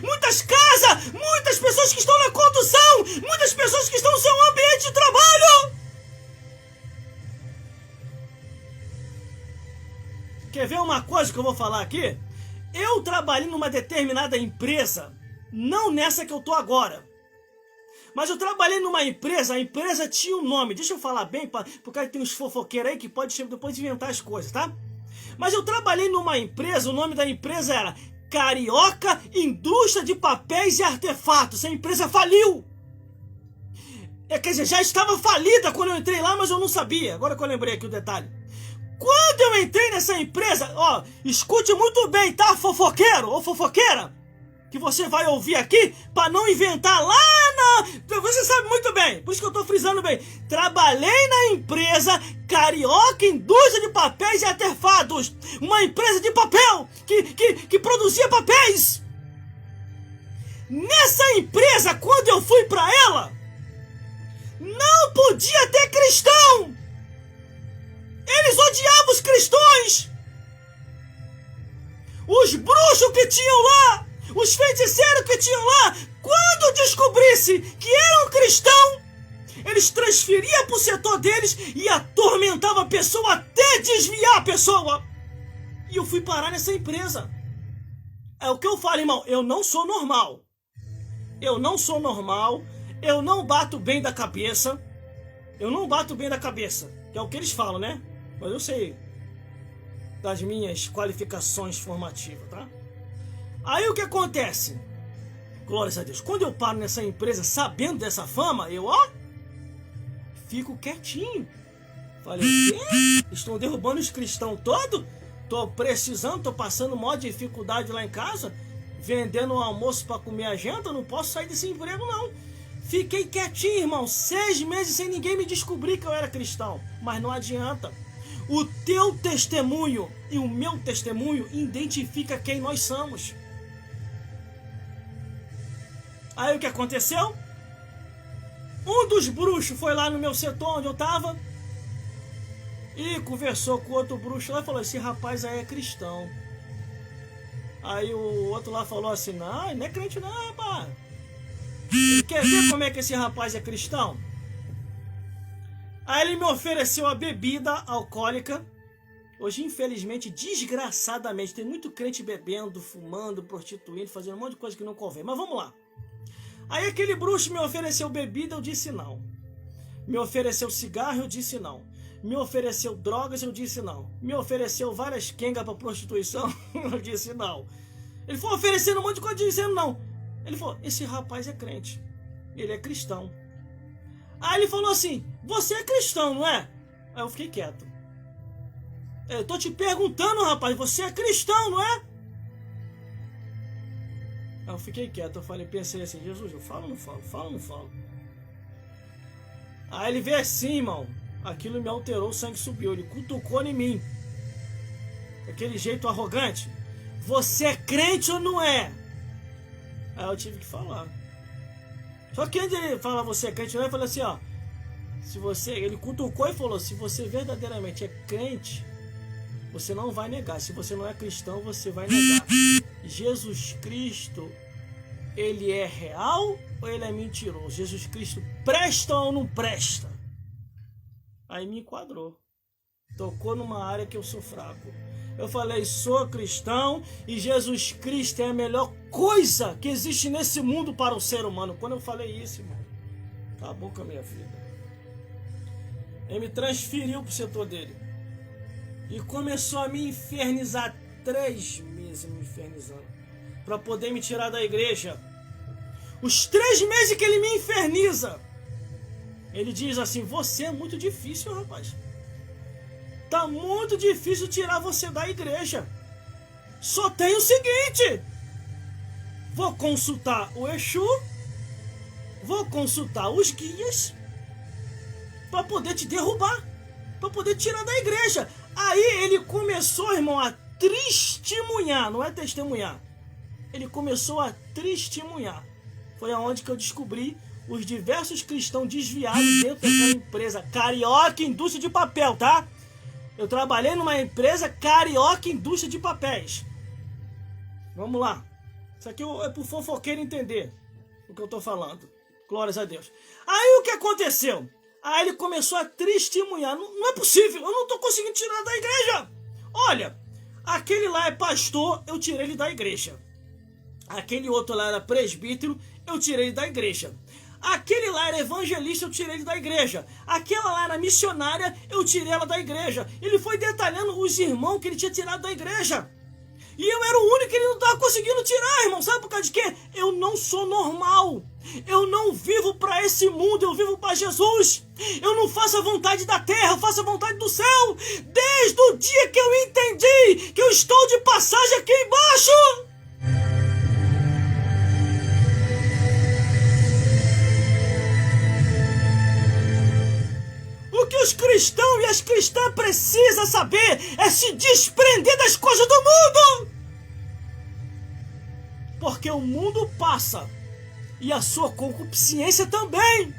muitas casas, muitas pessoas que estão na condução, muitas pessoas que estão no seu ambiente de trabalho. Quer ver uma coisa que eu vou falar aqui? Eu trabalhei numa determinada empresa, não nessa que eu tô agora, mas eu trabalhei numa empresa, a empresa tinha um nome, deixa eu falar bem, porque tem uns fofoqueiros aí que pode depois inventar as coisas, tá? Mas eu trabalhei numa empresa, o nome da empresa era Carioca Indústria de Papéis e Artefatos. A empresa faliu. Quer dizer, já estava falida quando eu entrei lá, mas eu não sabia. Agora que eu lembrei aqui o detalhe. Quando eu entrei nessa empresa, ó, escute muito bem, tá, fofoqueiro ou fofoqueira? que você vai ouvir aqui para não inventar lá na... Você sabe muito bem, por isso que eu estou frisando bem. Trabalhei na empresa Carioca Indústria de Papéis e Artefatos, uma empresa de papel que produzia papéis. Nessa empresa, quando eu fui para ela, não podia ter cristão. Eles odiavam os cristãos. Os bruxos que tinham lá, os feiticeiros que tinham lá, quando descobrisse que era um cristão, eles transferiam para o setor deles e atormentavam a pessoa até desviar a pessoa. E eu fui parar nessa empresa. É o que eu falo, irmão, eu não sou normal. Eu não sou normal, eu não bato bem da cabeça. Eu não bato bem da cabeça, que é o que eles falam, né? Mas eu sei das minhas qualificações formativas, tá? Aí o que acontece? Glórias a Deus. Quando eu paro nessa empresa sabendo dessa fama, eu, fico quietinho. Falei, o quê? Estão derrubando os cristãos todos? Tô precisando, tô passando maior dificuldade lá em casa, vendendo um almoço para comer a janta, não posso sair desse emprego não. Fiquei quietinho, irmão, 6 meses sem ninguém me descobrir que eu era cristão. Mas não adianta. O teu testemunho e o meu testemunho identifica quem nós somos. Aí o que aconteceu? Um dos bruxos foi lá no meu setor onde eu estava e conversou com outro bruxo lá e falou, esse rapaz aí é cristão. Aí o outro lá falou assim, não, ele não é crente não, rapaz. Ele quer ver como é que esse rapaz é cristão? Aí ele me ofereceu a bebida alcoólica. Hoje, infelizmente, desgraçadamente, tem muito crente bebendo, fumando, prostituindo, fazendo um monte de coisa que não convém. Mas vamos lá. Aí aquele bruxo me ofereceu bebida, eu disse não. Me ofereceu cigarro, eu disse não. Me ofereceu drogas, eu disse não. Me ofereceu várias quengas para prostituição, eu disse não. Ele foi oferecendo um monte de coisa, dizendo não. Ele falou, esse rapaz é crente. Ele é cristão. Aí ele falou assim, você é cristão, não é? Aí eu fiquei quieto. Eu tô te perguntando, rapaz, você é cristão, não é? Aí eu fiquei quieto, eu falei, pensei assim, Jesus, eu falo ou não falo? Falo ou não falo? Aí ele veio assim, irmão, aquilo me alterou, o sangue subiu, ele cutucou em mim. Aquele jeito arrogante. Você é crente ou não é? Aí eu tive que falar. Só que antes de ele falar você é crente, ele falou assim, ó. Se você, ele cutucou e falou, se você verdadeiramente é crente, você não vai negar. Se você não é cristão, você vai negar. Jesus Cristo, ele é real ou ele é mentiroso? Jesus Cristo presta ou não presta? Aí me enquadrou. Tocou numa área que eu sou fraco. Eu falei, sou cristão e Jesus Cristo é a melhor coisa que existe nesse mundo para o ser humano. Quando eu falei isso, irmão, acabou com a minha vida. Ele me transferiu para o setor dele. E começou a me infernizar. 3 meses me infernizando. Para poder me tirar da igreja. Os 3 meses que ele me inferniza. Ele diz assim, você é muito difícil, rapaz. Tá muito difícil tirar você da igreja. Só tem o seguinte. Vou consultar o Exu. Vou consultar os guias. Para poder te derrubar. Para poder te tirar da igreja. Aí ele começou, irmão, a testemunhar. Não é testemunhar. Ele começou a testemunhar. Foi aonde que eu descobri os diversos cristãos desviados dentro daquela empresa. Carioca Indústria de Papel, tá? Eu trabalhei numa empresa Carioca Indústria de Papéis. Vamos lá. Isso aqui é pro fofoqueiro entender o que eu tô falando. Glórias a Deus. Aí o que aconteceu? Aí ele começou a testemunhar. Não é possível, eu não tô conseguindo tirar da igreja. Olha, aquele lá é pastor, eu tirei ele da igreja. Aquele outro lá era presbítero, eu tirei ele da igreja. Aquele lá era evangelista, eu tirei ele da igreja. Aquela lá era missionária, eu tirei ela da igreja. Ele foi detalhando os irmãos que ele tinha tirado da igreja. E eu era o único que ele não estava conseguindo tirar, irmão. Sabe por causa de quê? Eu não sou normal. Eu não vivo para esse mundo, eu vivo para Jesus. Eu não faço a vontade da terra, eu faço a vontade do céu. Desde o dia que eu entendi que eu estou de passagem aqui embaixo. os cristãos e as cristãs precisam saber é se desprender das coisas do mundo. Porque o mundo passa e a sua concupiscência também.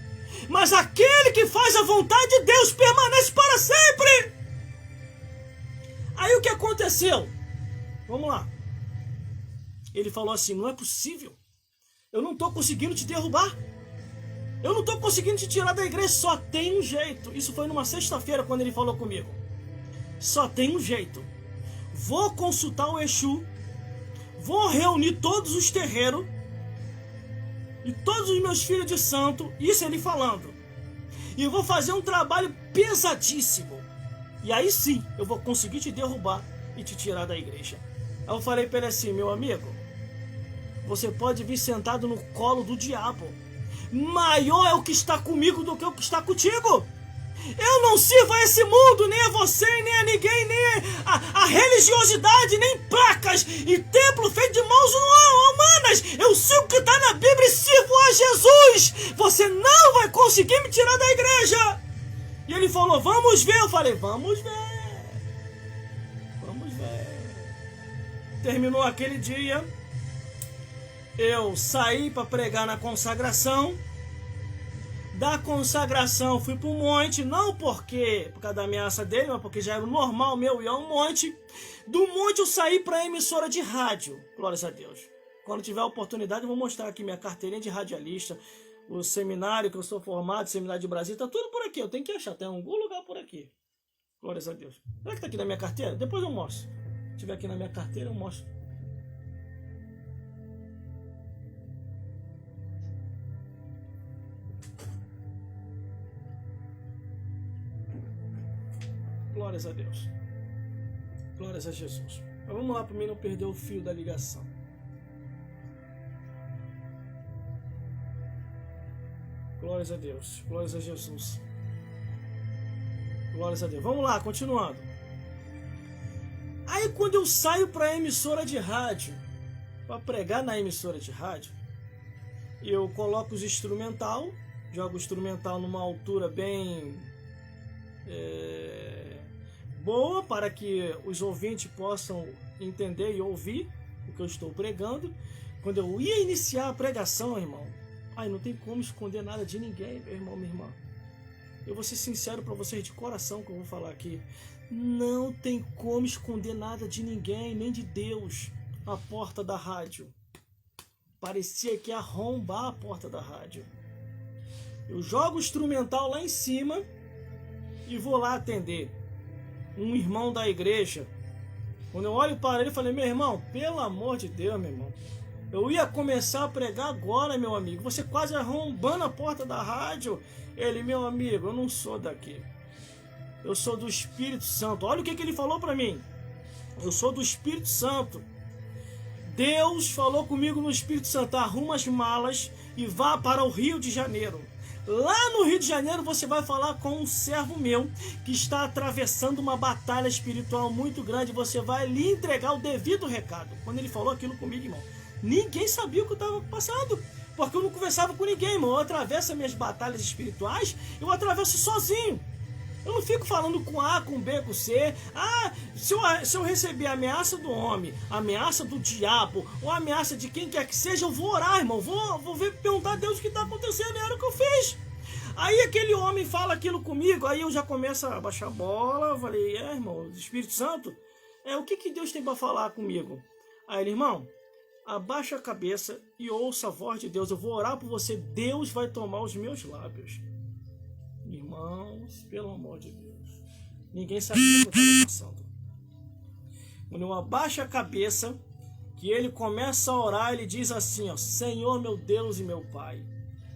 Mas aquele que faz a vontade de Deus permanece para sempre. Aí o que aconteceu? Vamos lá. Ele falou assim, não é possível. Eu não estou conseguindo te derrubar. Eu não estou conseguindo te tirar da igreja. Só tem um jeito. Isso foi numa sexta-feira quando ele falou comigo. Só tem um jeito. Vou consultar o Exu. Vou reunir todos os terreiros. E todos os meus filhos de santo. Isso ele falando. E eu vou fazer um trabalho pesadíssimo. E aí sim eu vou conseguir te derrubar e te tirar da igreja. Aí eu falei para ele assim, meu amigo, você pode vir sentado no colo do diabo. Maior é o que está comigo do que o que está contigo. Eu não sirvo a esse mundo, nem a você, nem a ninguém, nem a religiosidade, nem placas e templo feito de mãos humanas. Eu sirvo o que está na Bíblia e sirvo a Jesus. Você não vai conseguir me tirar da igreja. E ele falou, vamos ver. Eu falei, vamos ver. Vamos ver. Terminou aquele dia. Eu saí para pregar na consagração. Da consagração fui para o monte, não por causa da ameaça dele, mas porque já era o normal meu ir ao monte. Do monte eu saí para a emissora de rádio, glórias a Deus. Quando tiver a oportunidade eu vou mostrar aqui minha carteirinha de radialista, o seminário que eu sou formado, seminário de Brasília, tá tudo por aqui, eu tenho que achar, tem algum lugar por aqui. Glórias a Deus. Será que tá aqui na minha carteira? Depois eu mostro. Se tiver aqui na minha carteira eu mostro. Glórias a Deus. Glórias a Jesus. Mas vamos lá para mim não perder o fio da ligação. Glórias a Deus. Glórias a Jesus. Glórias a Deus. Vamos lá, continuando. Aí quando eu saio para a emissora de rádio, para pregar na emissora de rádio, eu coloco os instrumental, jogo o instrumental numa altura bem... boa para que os ouvintes possam entender e ouvir o que eu estou pregando. Quando eu ia iniciar a pregação, irmão, não tem como esconder nada de ninguém, meu irmão, minha irmã. Eu vou ser sincero para vocês de coração que eu vou falar aqui. Não tem como esconder nada de ninguém, nem de Deus. A porta da rádio. Parecia que ia arrombar a porta da rádio. Eu jogo o instrumental lá em cima e vou lá atender. Um irmão da igreja. Quando eu olho para ele, eu falei, meu irmão, pelo amor de Deus, meu irmão, eu ia começar a pregar agora, meu amigo, você quase arrombando a porta da rádio. Ele, meu amigo, eu não sou daqui, eu sou do Espírito Santo. Olha o que ele falou para mim, eu sou do Espírito Santo. Deus falou comigo no Espírito Santo, arruma as malas e vá para o Rio de Janeiro. Lá no Rio de Janeiro você vai falar com um servo meu que está atravessando uma batalha espiritual muito grande. Você vai lhe entregar o devido recado. Quando ele falou aquilo comigo, irmão, ninguém sabia o que eu estava passando, porque eu não conversava com ninguém, irmão. Eu atravesso as minhas batalhas espirituais, eu atravesso sozinho. Eu não fico falando com A, com B, com C. Se eu receber a ameaça do homem, a ameaça do diabo, ou a ameaça de quem quer que seja, eu vou orar, irmão. Vou perguntar a Deus o que está acontecendo. Era o que eu fiz. Aí aquele homem fala aquilo comigo, aí eu já começo a baixar a bola. Eu falei, irmão, Espírito Santo, o que Deus tem para falar comigo? Aí ele, irmão, abaixa a cabeça e ouça a voz de Deus. Eu vou orar por você. Deus vai tomar os meus lábios. Irmãos, pelo amor de Deus, ninguém sabia o que eu estava passando. Quando eu abaixo a cabeça, que ele começa a orar, ele diz assim, Senhor meu Deus e meu Pai,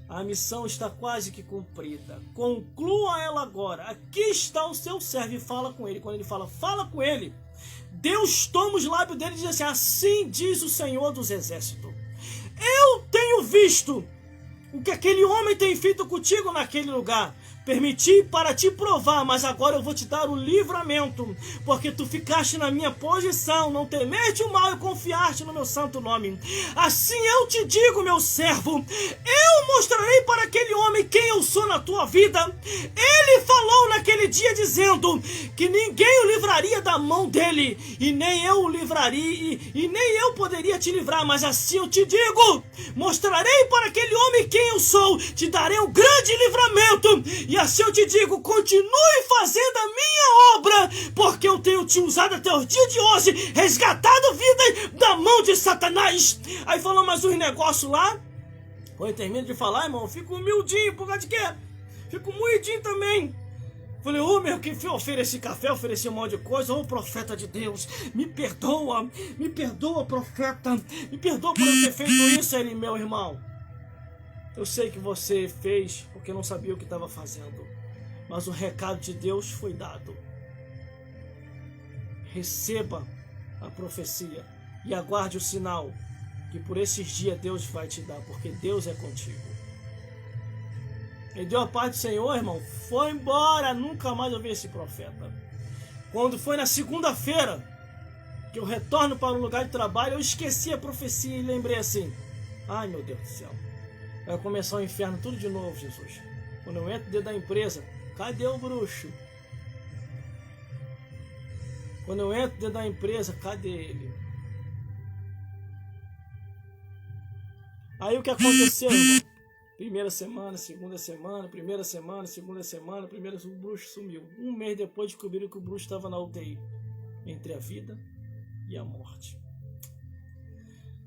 a missão está quase que cumprida, conclua ela agora, aqui está o seu servo. E fala com ele. Quando ele fala com ele, Deus toma os lábios dele e diz assim, assim diz o Senhor dos Exércitos, eu tenho visto o que aquele homem tem feito contigo naquele lugar. Permiti para te provar, mas agora eu vou te dar o livramento, porque tu ficaste na minha posição, não temeste o mal e confiaste no meu santo nome. Assim eu te digo, meu servo, eu mostrarei para aquele homem quem eu sou na tua vida. Ele falou naquele dia dizendo que ninguém o livraria da mão dele, e nem eu o livraria, e nem eu poderia te livrar, mas assim eu te digo, mostrarei para aquele homem quem eu sou, te darei um grande livramento. E assim eu te digo, continue fazendo a minha obra, porque eu tenho te usado até os dias de hoje, resgatado vidas da mão de Satanás. Aí falou mais uns negócios lá. Quando eu termino de falar, irmão, eu fico humildinho, por causa de quê? Fico moidinho também. Falei, meu, que ofereci café, ofereci um monte de coisa. Profeta de Deus, me perdoa, profeta, me perdoa por eu ter feito isso. Ele, meu irmão, eu sei que você fez porque não sabia o que estava fazendo, mas o recado de Deus foi dado. Receba a profecia e aguarde o sinal que por esses dias Deus vai te dar, porque Deus é contigo. Ele deu a paz do Senhor, irmão, foi embora, nunca mais ouvi esse profeta. Quando foi na segunda-feira que eu retorno para o lugar de trabalho, eu esqueci a profecia e lembrei assim, ai meu Deus do céu, vai começar o inferno tudo de novo, Jesus. Quando eu entro dentro da empresa, cadê o bruxo? Quando eu entro dentro da empresa, cadê ele? Aí o que aconteceu, irmão? Primeira semana, segunda semana, primeira semana, segunda semana, o bruxo sumiu. Um mês depois descobriram que o bruxo estava na UTI, entre a vida e a morte.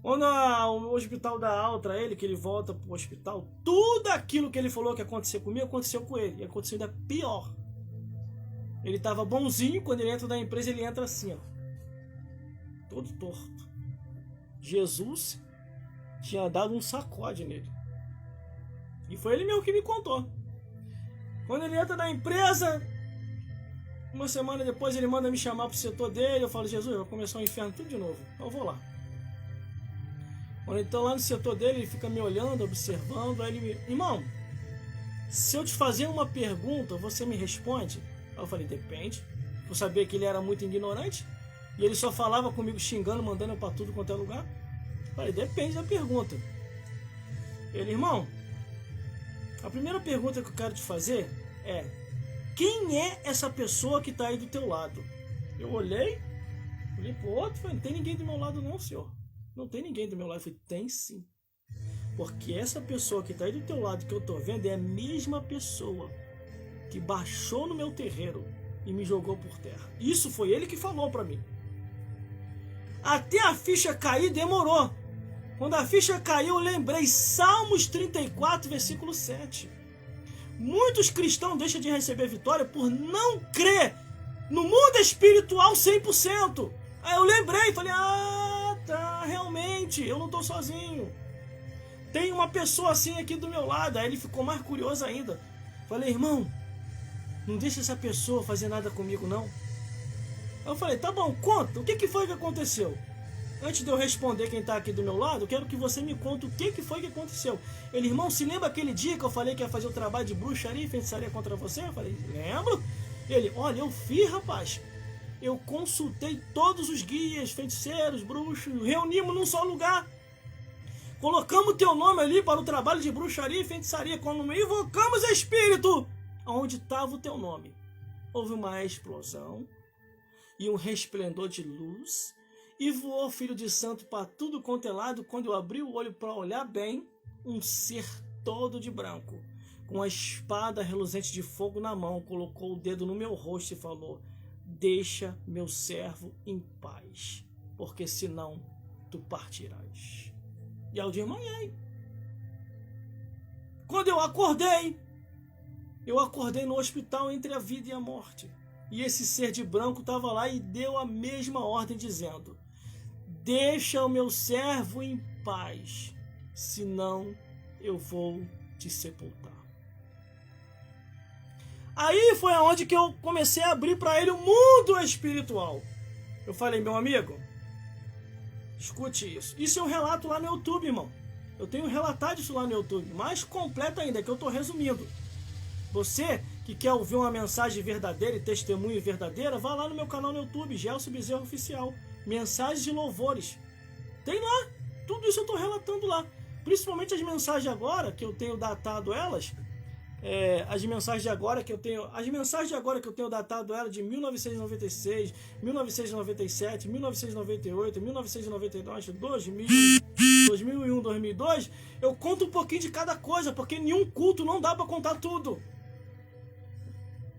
Quando o hospital dá alta a ele, que ele volta pro hospital, tudo aquilo que ele falou que aconteceu comigo, aconteceu com ele. E aconteceu ainda pior. Ele estava bonzinho, quando ele entra na empresa, ele entra assim, ó, todo torto. Jesus tinha dado um sacode nele. E foi ele mesmo que me contou. Quando ele entra na empresa, uma semana depois ele manda me chamar pro setor dele. Eu falo, Jesus, vai começar o inferno tudo de novo. Então eu vou lá. Quando ele tá lá no setor dele, ele fica me olhando, observando. Aí ele me... Irmão, se eu te fazer uma pergunta, você me responde? Aí eu falei, depende. Eu sabia que ele era muito ignorante. E ele só falava comigo xingando, mandando eu pra tudo quanto é lugar. Eu falei, depende da pergunta. Ele, irmão, a primeira pergunta que eu quero te fazer é: quem é essa pessoa que está aí do teu lado? Eu olhei pro outro, falei, não tem ninguém do meu lado não, senhor. Não tem ninguém do meu lado. Eu falei, tem sim. Porque essa pessoa que está aí do teu lado, que eu estou vendo, é a mesma pessoa que baixou no meu terreiro e me jogou por terra. Isso foi ele que falou para mim. Até a ficha cair demorou. Quando a ficha caiu, eu lembrei Salmos 34, versículo 7. Muitos cristãos deixam de receber vitória por não crer no mundo espiritual 100%. Aí eu lembrei, falei, tá, realmente, eu não estou sozinho. Tem uma pessoa assim aqui do meu lado. Aí ele ficou mais curioso ainda. Falei, irmão, não deixa essa pessoa fazer nada comigo, não. Aí eu falei, tá bom, conta, o que foi que aconteceu? Antes de eu responder quem está aqui do meu lado, eu quero que você me conte o que foi que aconteceu. Ele, irmão, se lembra aquele dia que eu falei que ia fazer o trabalho de bruxaria e feitiçaria contra você? Eu falei, lembro. Ele, olha, eu fiz, rapaz. Eu consultei todos os guias, feiticeiros, bruxos, reunimos num só lugar. Colocamos teu nome ali para o trabalho de bruxaria e feitiçaria. Quando invocamos espírito, onde estava o teu nome? Houve uma explosão e um resplendor de luz. E voou filho de santo para tudo quanto é lado. Quando eu abri o olho para olhar bem, um ser todo de branco, com a espada reluzente de fogo na mão, colocou o dedo no meu rosto e falou: deixa meu servo em paz, porque senão tu partirás. E eu desmaiei. Quando eu acordei no hospital entre a vida e a morte. E esse ser de branco estava lá e deu a mesma ordem, dizendo: deixa o meu servo em paz, senão eu vou te sepultar. Aí foi aonde que eu comecei a abrir para ele o mundo espiritual. Eu falei, meu amigo, escute isso. Isso é um relato lá no YouTube, irmão. Eu tenho relatado isso lá no YouTube, mais completo ainda, que eu estou resumindo. Você que quer ouvir uma mensagem verdadeira e testemunho verdadeira, vá lá no meu canal no YouTube, Gelson Bezerra Oficial. Mensagens e louvores. Tem lá. Tudo isso eu estou relatando lá. Principalmente as mensagens agora, que eu tenho datado elas. As mensagens de agora que eu tenho datado ela de 1996, 1997, 1998, 1999, 2000, 2001, 2002, eu conto um pouquinho de cada coisa, porque nenhum culto não dá para contar tudo.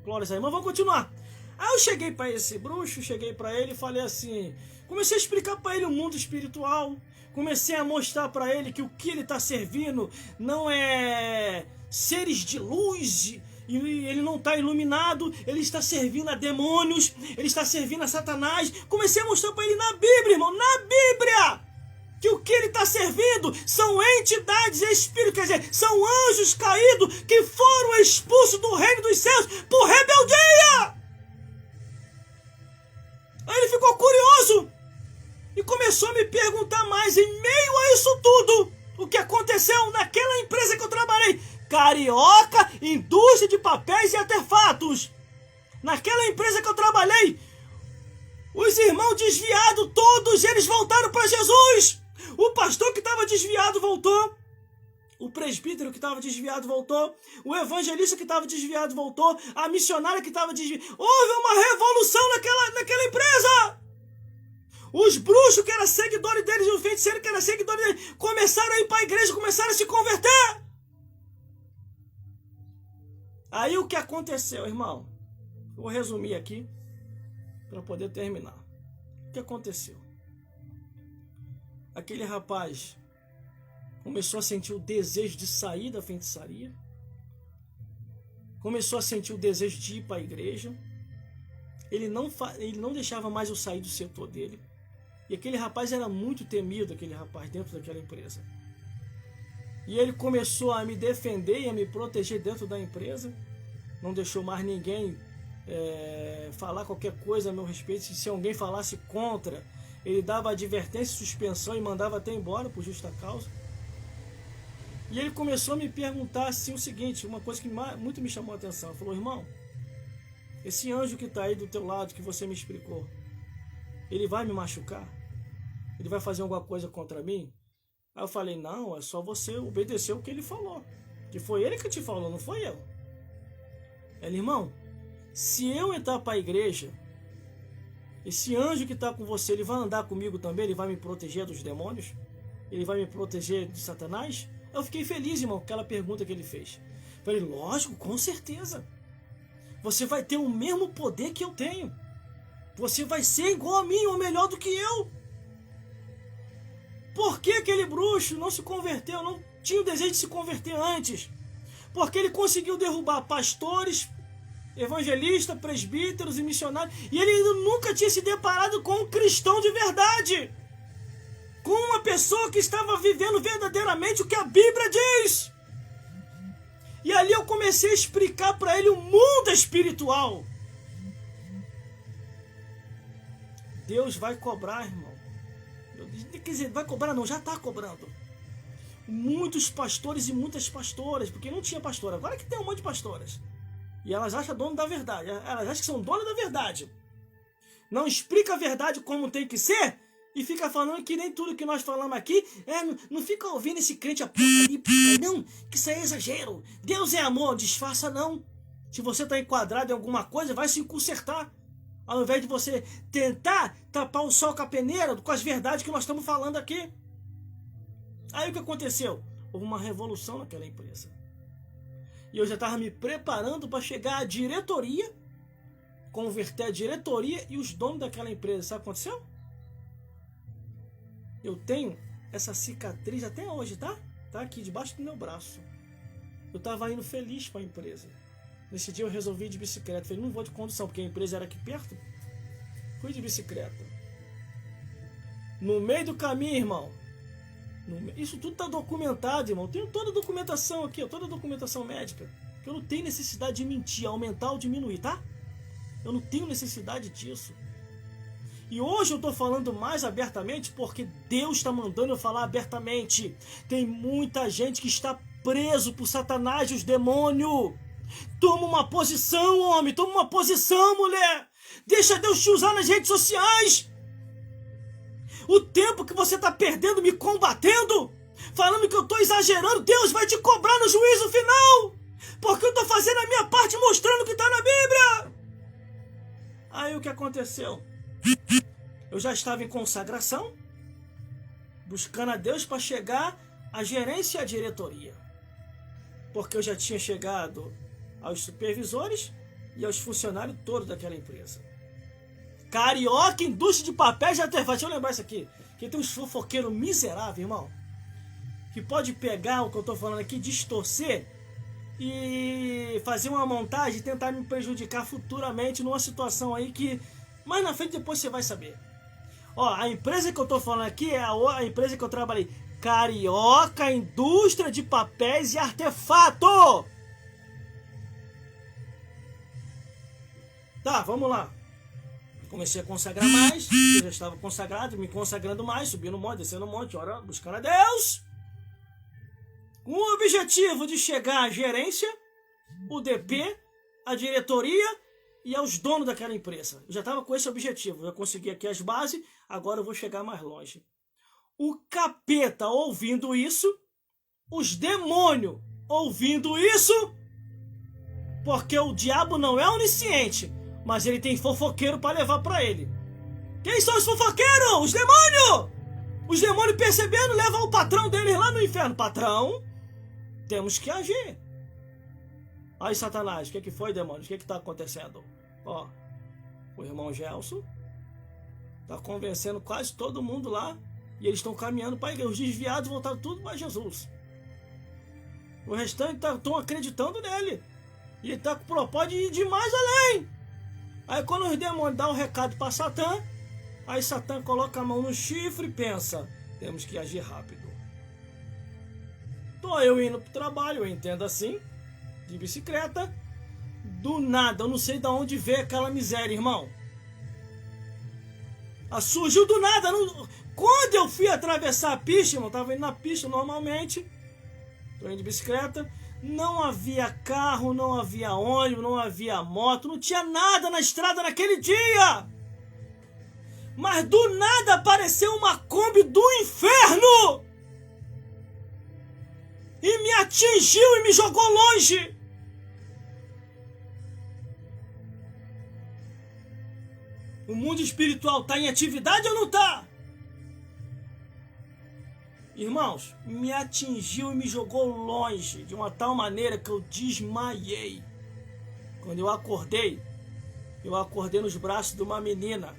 Glórias aí, mas vamos continuar. Aí eu cheguei para esse bruxo, cheguei para ele e falei assim, comecei a explicar para ele o mundo espiritual, comecei a mostrar para ele que o que ele está servindo não é seres de luz, e ele não está iluminado, ele está servindo a demônios, ele está servindo a Satanás. Comecei a mostrar para ele na Bíblia, irmão, na Bíblia, que o que ele está servindo são entidades espíritas, quer dizer, são anjos caídos que foram expulsos do reino dos céus por rebeldia. Aí ele ficou curioso e começou a me perguntar mais. Em meio a isso tudo, o que aconteceu naquela empresa que eu trabalhei, Carioca Indústria de Papéis e Artefatos. Naquela empresa que eu trabalhei, os irmãos desviados, todos eles voltaram para Jesus. O pastor que estava desviado voltou. O presbítero que estava desviado voltou. O evangelista que estava desviado voltou. A missionária que estava desviada. Houve uma revolução naquela empresa. Os bruxos que eram seguidores deles e os feiticeiros que eram seguidores deles começaram a ir para a igreja, começaram a se converter. Aí o que aconteceu, irmão? Eu vou resumir aqui para poder terminar. O que aconteceu? Aquele rapaz começou a sentir o desejo de sair da feitiçaria, começou a sentir o desejo de ir para a igreja. Ele não deixava mais eu sair do setor dele. E aquele rapaz era muito temido, aquele rapaz, dentro daquela empresa. E ele começou a me defender e a me proteger dentro da empresa. Não deixou mais ninguém falar qualquer coisa a meu respeito. Se alguém falasse contra, ele dava advertência, suspensão e mandava até embora por justa causa. E ele começou a me perguntar assim o seguinte, uma coisa que muito me chamou a atenção. Ele falou, irmão, esse anjo que está aí do teu lado, que você me explicou, ele vai me machucar? Ele vai fazer alguma coisa contra mim? Aí eu falei, não, é só você obedecer o que ele falou. Que foi ele que te falou, não foi eu. Ele, irmão, se eu entrar para a igreja, esse anjo que está com você, ele vai andar comigo também? Ele vai me proteger dos demônios? Ele vai me proteger de Satanás? Eu fiquei feliz, irmão, com aquela pergunta que ele fez. Eu falei, lógico, com certeza. Você vai ter o mesmo poder que eu tenho. Você vai ser igual a mim, ou melhor do que eu. Por que aquele bruxo não se converteu? Não tinha o desejo de se converter antes. Porque ele conseguiu derrubar pastores, evangelistas, presbíteros e missionários. E ele ainda nunca tinha se deparado com um cristão de verdade. Com uma pessoa que estava vivendo verdadeiramente o que a Bíblia diz. E ali eu comecei a explicar para ele o mundo espiritual. Deus vai cobrar, irmão. Quer dizer, vai cobrar não, já está cobrando. Muitos pastores e muitas pastoras, porque não tinha pastora, agora que tem um monte de pastoras. E elas acham dono da verdade, elas acham que são donas da verdade. Não explica a verdade como tem que ser e fica falando que nem tudo que nós falamos aqui, não fica ouvindo esse crente apocalíptico, não, que isso é exagero. Deus é amor, disfarça não. Se você está enquadrado em alguma coisa, vai se consertar. Ao invés de você tentar tapar o sol com a peneira com as verdades que nós estamos falando aqui. Aí o que aconteceu? Houve uma revolução naquela empresa. E eu já estava me preparando para chegar à diretoria, converter a diretoria e os donos daquela empresa. Sabe o que aconteceu? Eu tenho essa cicatriz até hoje, tá? Tá aqui debaixo do meu braço. Eu estava indo feliz para a empresa. Nesse dia eu resolvi ir de bicicleta. Falei, não vou de condução, porque a empresa era aqui perto. Fui de bicicleta. No meio do caminho, irmão. Isso tudo está documentado, irmão. Tenho toda a documentação aqui, toda a documentação médica. Eu não tenho necessidade de mentir, aumentar ou diminuir, tá? Eu não tenho necessidade disso. E hoje eu estou falando mais abertamente porque Deus está mandando eu falar abertamente. Tem muita gente que está preso por Satanás e os demônios. Toma uma posição, homem. Toma uma posição, mulher. Deixa Deus te usar nas redes sociais. O tempo que você está perdendo me combatendo, falando que eu estou exagerando, Deus vai te cobrar no juízo final. Porque eu estou fazendo a minha parte, mostrando o que está na Bíblia. Aí o que aconteceu? Eu já estava em consagração, buscando a Deus para chegar à gerência e à diretoria. Porque eu já tinha chegado aos supervisores e aos funcionários todos daquela empresa. Carioca, indústria de papel já teve. Deixa eu lembrar isso aqui. Que tem uns fofoqueiros miseráveis, irmão. Que pode pegar o que eu estou falando aqui, distorcer e fazer uma montagem e tentar me prejudicar futuramente numa situação aí que mais na frente depois você vai saber. Ó, a empresa que eu estou falando aqui é a empresa que eu trabalhei. Carioca, indústria de papéis e artefato. Tá, vamos lá. Comecei a consagrar mais, eu já estava consagrado, me consagrando mais, subindo o monte, descendo o monte, orando, buscando a Deus. Com o objetivo de chegar à gerência, o DP, a diretoria e aos donos daquela empresa. Eu já estava com esse objetivo, já consegui aqui as bases, agora eu vou chegar mais longe. O capeta ouvindo isso, os demônios ouvindo isso, porque o diabo não é onisciente, mas ele tem fofoqueiro para levar para ele. Quem são os fofoqueiros? Os demônios! Os demônios percebendo, levam o patrão deles lá no inferno. Patrão, temos que agir. Aí, Satanás, o que foi, demônios? O que está acontecendo? Ó, o irmão Gelson está convencendo quase todo mundo lá e eles estão caminhando para a igreja. Os desviados voltaram tudo para Jesus. O restante estão acreditando nele. E ele está com o propósito de ir de mais além. Aí quando os demônios dão um recado para Satã, aí Satã coloca a mão no chifre e pensa, temos que agir rápido. Tô eu indo pro trabalho, eu entendo assim, de bicicleta, do nada, eu não sei de onde veio aquela miséria, irmão. Surgiu do nada. Quando eu fui atravessar a pista, irmão, tava indo na pista normalmente, tô indo de bicicleta, não havia carro, não havia ônibus, não havia moto, não tinha nada na estrada naquele dia. Mas do nada apareceu uma Kombi do inferno e me atingiu e me jogou longe. O mundo espiritual está em atividade ou não está? Irmãos, me atingiu e me jogou longe de uma tal maneira que eu desmaiei. Quando eu acordei nos braços de uma menina.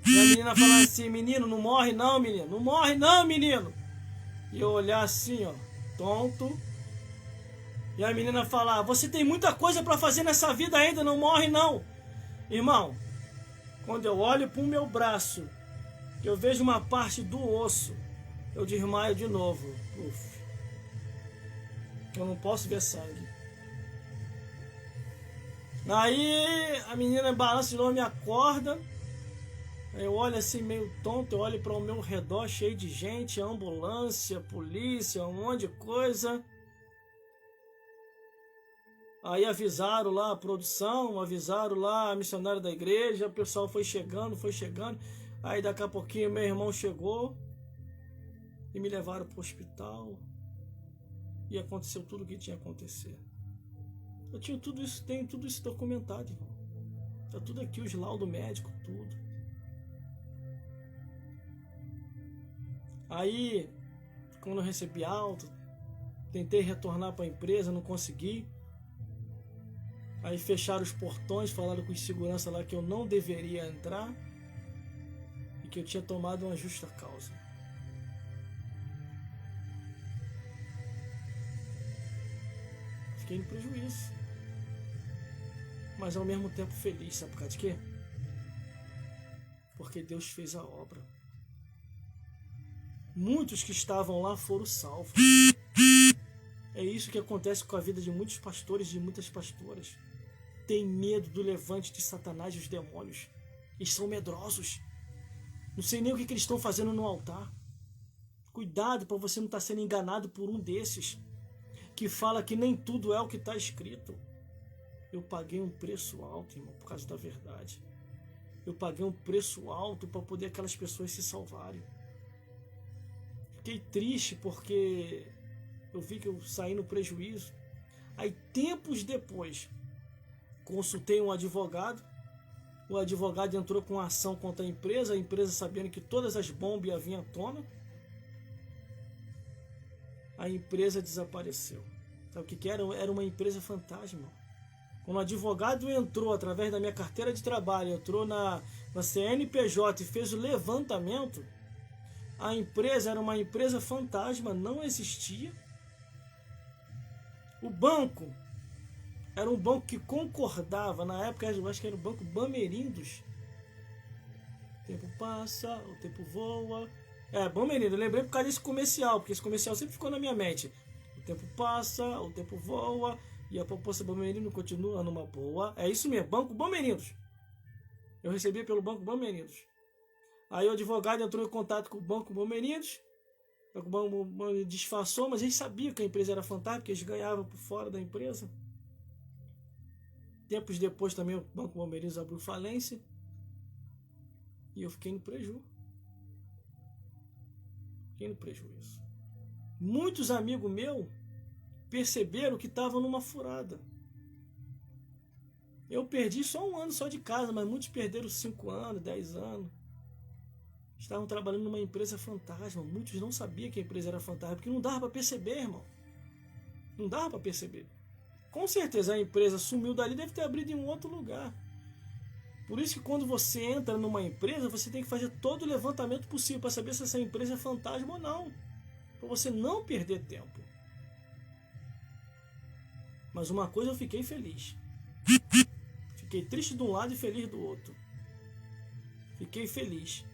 E a menina falando assim, menino, não morre não, menino. Não morre não, menino. E eu olhar assim, ó, tonto. E a menina falar, você tem muita coisa para fazer nessa vida ainda, não morre não. Irmão, quando eu olho para o meu braço, que eu vejo uma parte do osso, eu desmaio de novo. Uf. Eu não posso ver sangue. Aí a menina balança de novo, me acorda. Eu olho assim meio tonto, eu olho para o meu redor cheio de gente, ambulância, polícia, um monte de coisa. Aí avisaram lá a produção, avisaram lá a missionária da igreja, o pessoal foi chegando. Aí daqui a pouquinho meu irmão chegou e me levaram para o hospital. E aconteceu tudo o que tinha que acontecer. Eu tinha tudo isso, tenho tudo isso documentado, irmão. Tá tudo aqui, os laudos médicos, tudo. Aí, quando eu recebi alta, tentei retornar para a empresa, não consegui. Aí fecharam os portões, falaram com os segurança lá que eu não deveria entrar e que eu tinha tomado uma justa causa. Fiquei no prejuízo, mas ao mesmo tempo feliz, sabe por causa de quê? Porque Deus fez a obra. Muitos que estavam lá foram salvos. É isso que acontece com a vida de muitos pastores e de muitas pastoras. Tem medo do levante de Satanás e os demônios. Eles são medrosos. Não sei nem o que eles estão fazendo no altar. Cuidado para você não estar sendo enganado por um desses que fala que nem tudo é o que está escrito. Eu paguei um preço alto, irmão, por causa da verdade. Eu paguei um preço alto para poder aquelas pessoas se salvarem. Fiquei triste porque eu vi que eu saí no prejuízo. Aí, tempos depois, consultei um advogado. O advogado entrou com uma ação contra a empresa sabendo que todas as bombas iam vir à tona. A empresa desapareceu. Sabe o que era? Era uma empresa fantasma. Quando o advogado entrou através da minha carteira de trabalho, entrou na CNPJ e fez o levantamento, a empresa era uma empresa fantasma, não existia. O banco era um banco que concordava, na época eu acho que era o Banco Bamerindos. O tempo passa, o tempo voa. Bamerindos, eu lembrei por causa desse comercial, porque esse comercial sempre ficou na minha mente. O tempo passa, o tempo voa, e a poupança Bamerindos continua numa boa. É isso mesmo, Banco Bamerindos. Eu recebi pelo Banco Bamerindos. Aí o advogado entrou em contato com o Banco Bamerindos. O banco disfarçou, mas eles sabiam que a empresa era fantástica, porque eles ganhavam por fora da empresa. Tempos depois também o Banco Bamerindos abriu falência. E eu fiquei no prejuízo. Muitos amigos meus perceberam que estavam numa furada. Eu perdi só 1 ano só de casa, mas muitos perderam 5 anos, 10 anos. Estavam trabalhando numa empresa fantasma. Muitos não sabiam que a empresa era fantasma, porque não dava para perceber, irmão. Não dava para perceber. Com certeza a empresa sumiu dali, deve ter abrido em um outro lugar. Por isso que quando você entra numa empresa, você tem que fazer todo o levantamento possível para saber se essa empresa é fantasma ou não. Para você não perder tempo. Mas uma coisa eu fiquei feliz. Fiquei triste de um lado e feliz do outro. Fiquei feliz.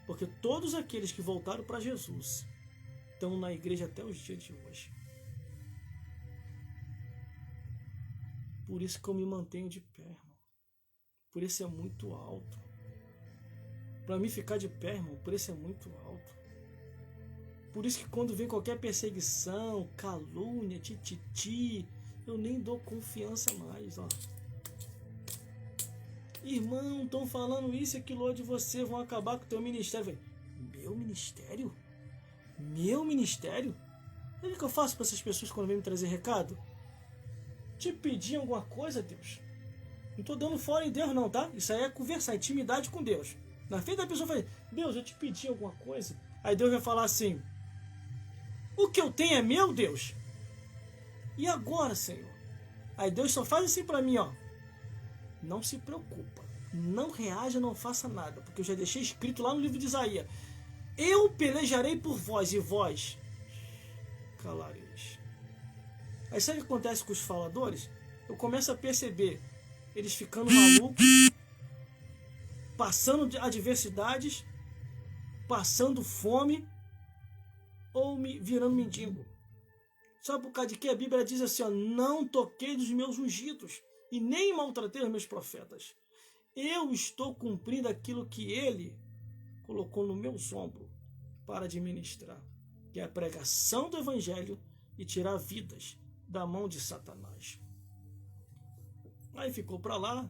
Porque todos aqueles que voltaram para Jesus estão na igreja até os dias de hoje. Por isso que eu me mantenho de pé, irmão. Por isso é muito alto. Para mim ficar de pé, irmão, por isso é muito alto. Por isso que quando vem qualquer perseguição, calúnia, tititi, eu nem dou confiança mais, ó. Irmão, estão falando isso e aquilo de você, vão acabar com o teu ministério. Eu falei, meu ministério? Meu ministério? Sabe o que eu faço para essas pessoas quando vêm me trazer recado? Te pedir alguma coisa, Deus? Não estou dando fora em Deus não, tá? Isso aí é conversar, intimidade com Deus. Na frente da pessoa, eu falei, Deus, eu te pedi alguma coisa. Aí Deus vai falar assim, o que eu tenho é meu, Deus? E agora, Senhor? Aí Deus só faz assim para mim, ó. Não se preocupa, não reaja, não faça nada, porque eu já deixei escrito lá no livro de Isaías, eu pelejarei por vós e vós calareis. Aí sabe o que acontece com os faladores? Eu começo a perceber eles ficando malucos, passando adversidades, passando fome ou virando mendigo. Sabe por causa de que a Bíblia diz assim, ó, não toquei dos meus ungidos e nem maltratei os meus profetas. Eu estou cumprindo aquilo que ele colocou no meus ombros para administrar, que é a pregação do Evangelho e tirar vidas da mão de Satanás. Aí ficou para lá.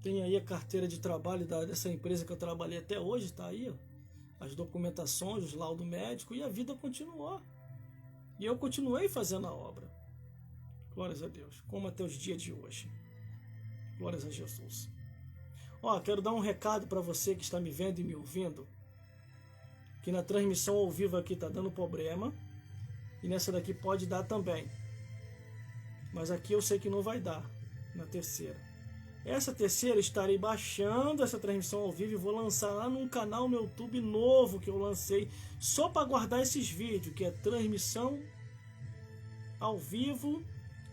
Tem aí a carteira de trabalho dessa empresa que eu trabalhei até hoje, está aí, ó, as documentações, os laudos médicos, e a vida continuou. E eu continuei fazendo a obra. Glórias a Deus, como até os dias de hoje. Glórias a Jesus. Ó, quero dar um recado para você que está me vendo e me ouvindo, que na transmissão ao vivo aqui está dando problema, e nessa daqui pode dar também. Mas aqui eu sei que não vai dar, na terceira. Essa terceira estarei baixando essa transmissão ao vivo e vou lançar lá num canal no YouTube novo que eu lancei só para guardar esses vídeos, que é transmissão ao vivo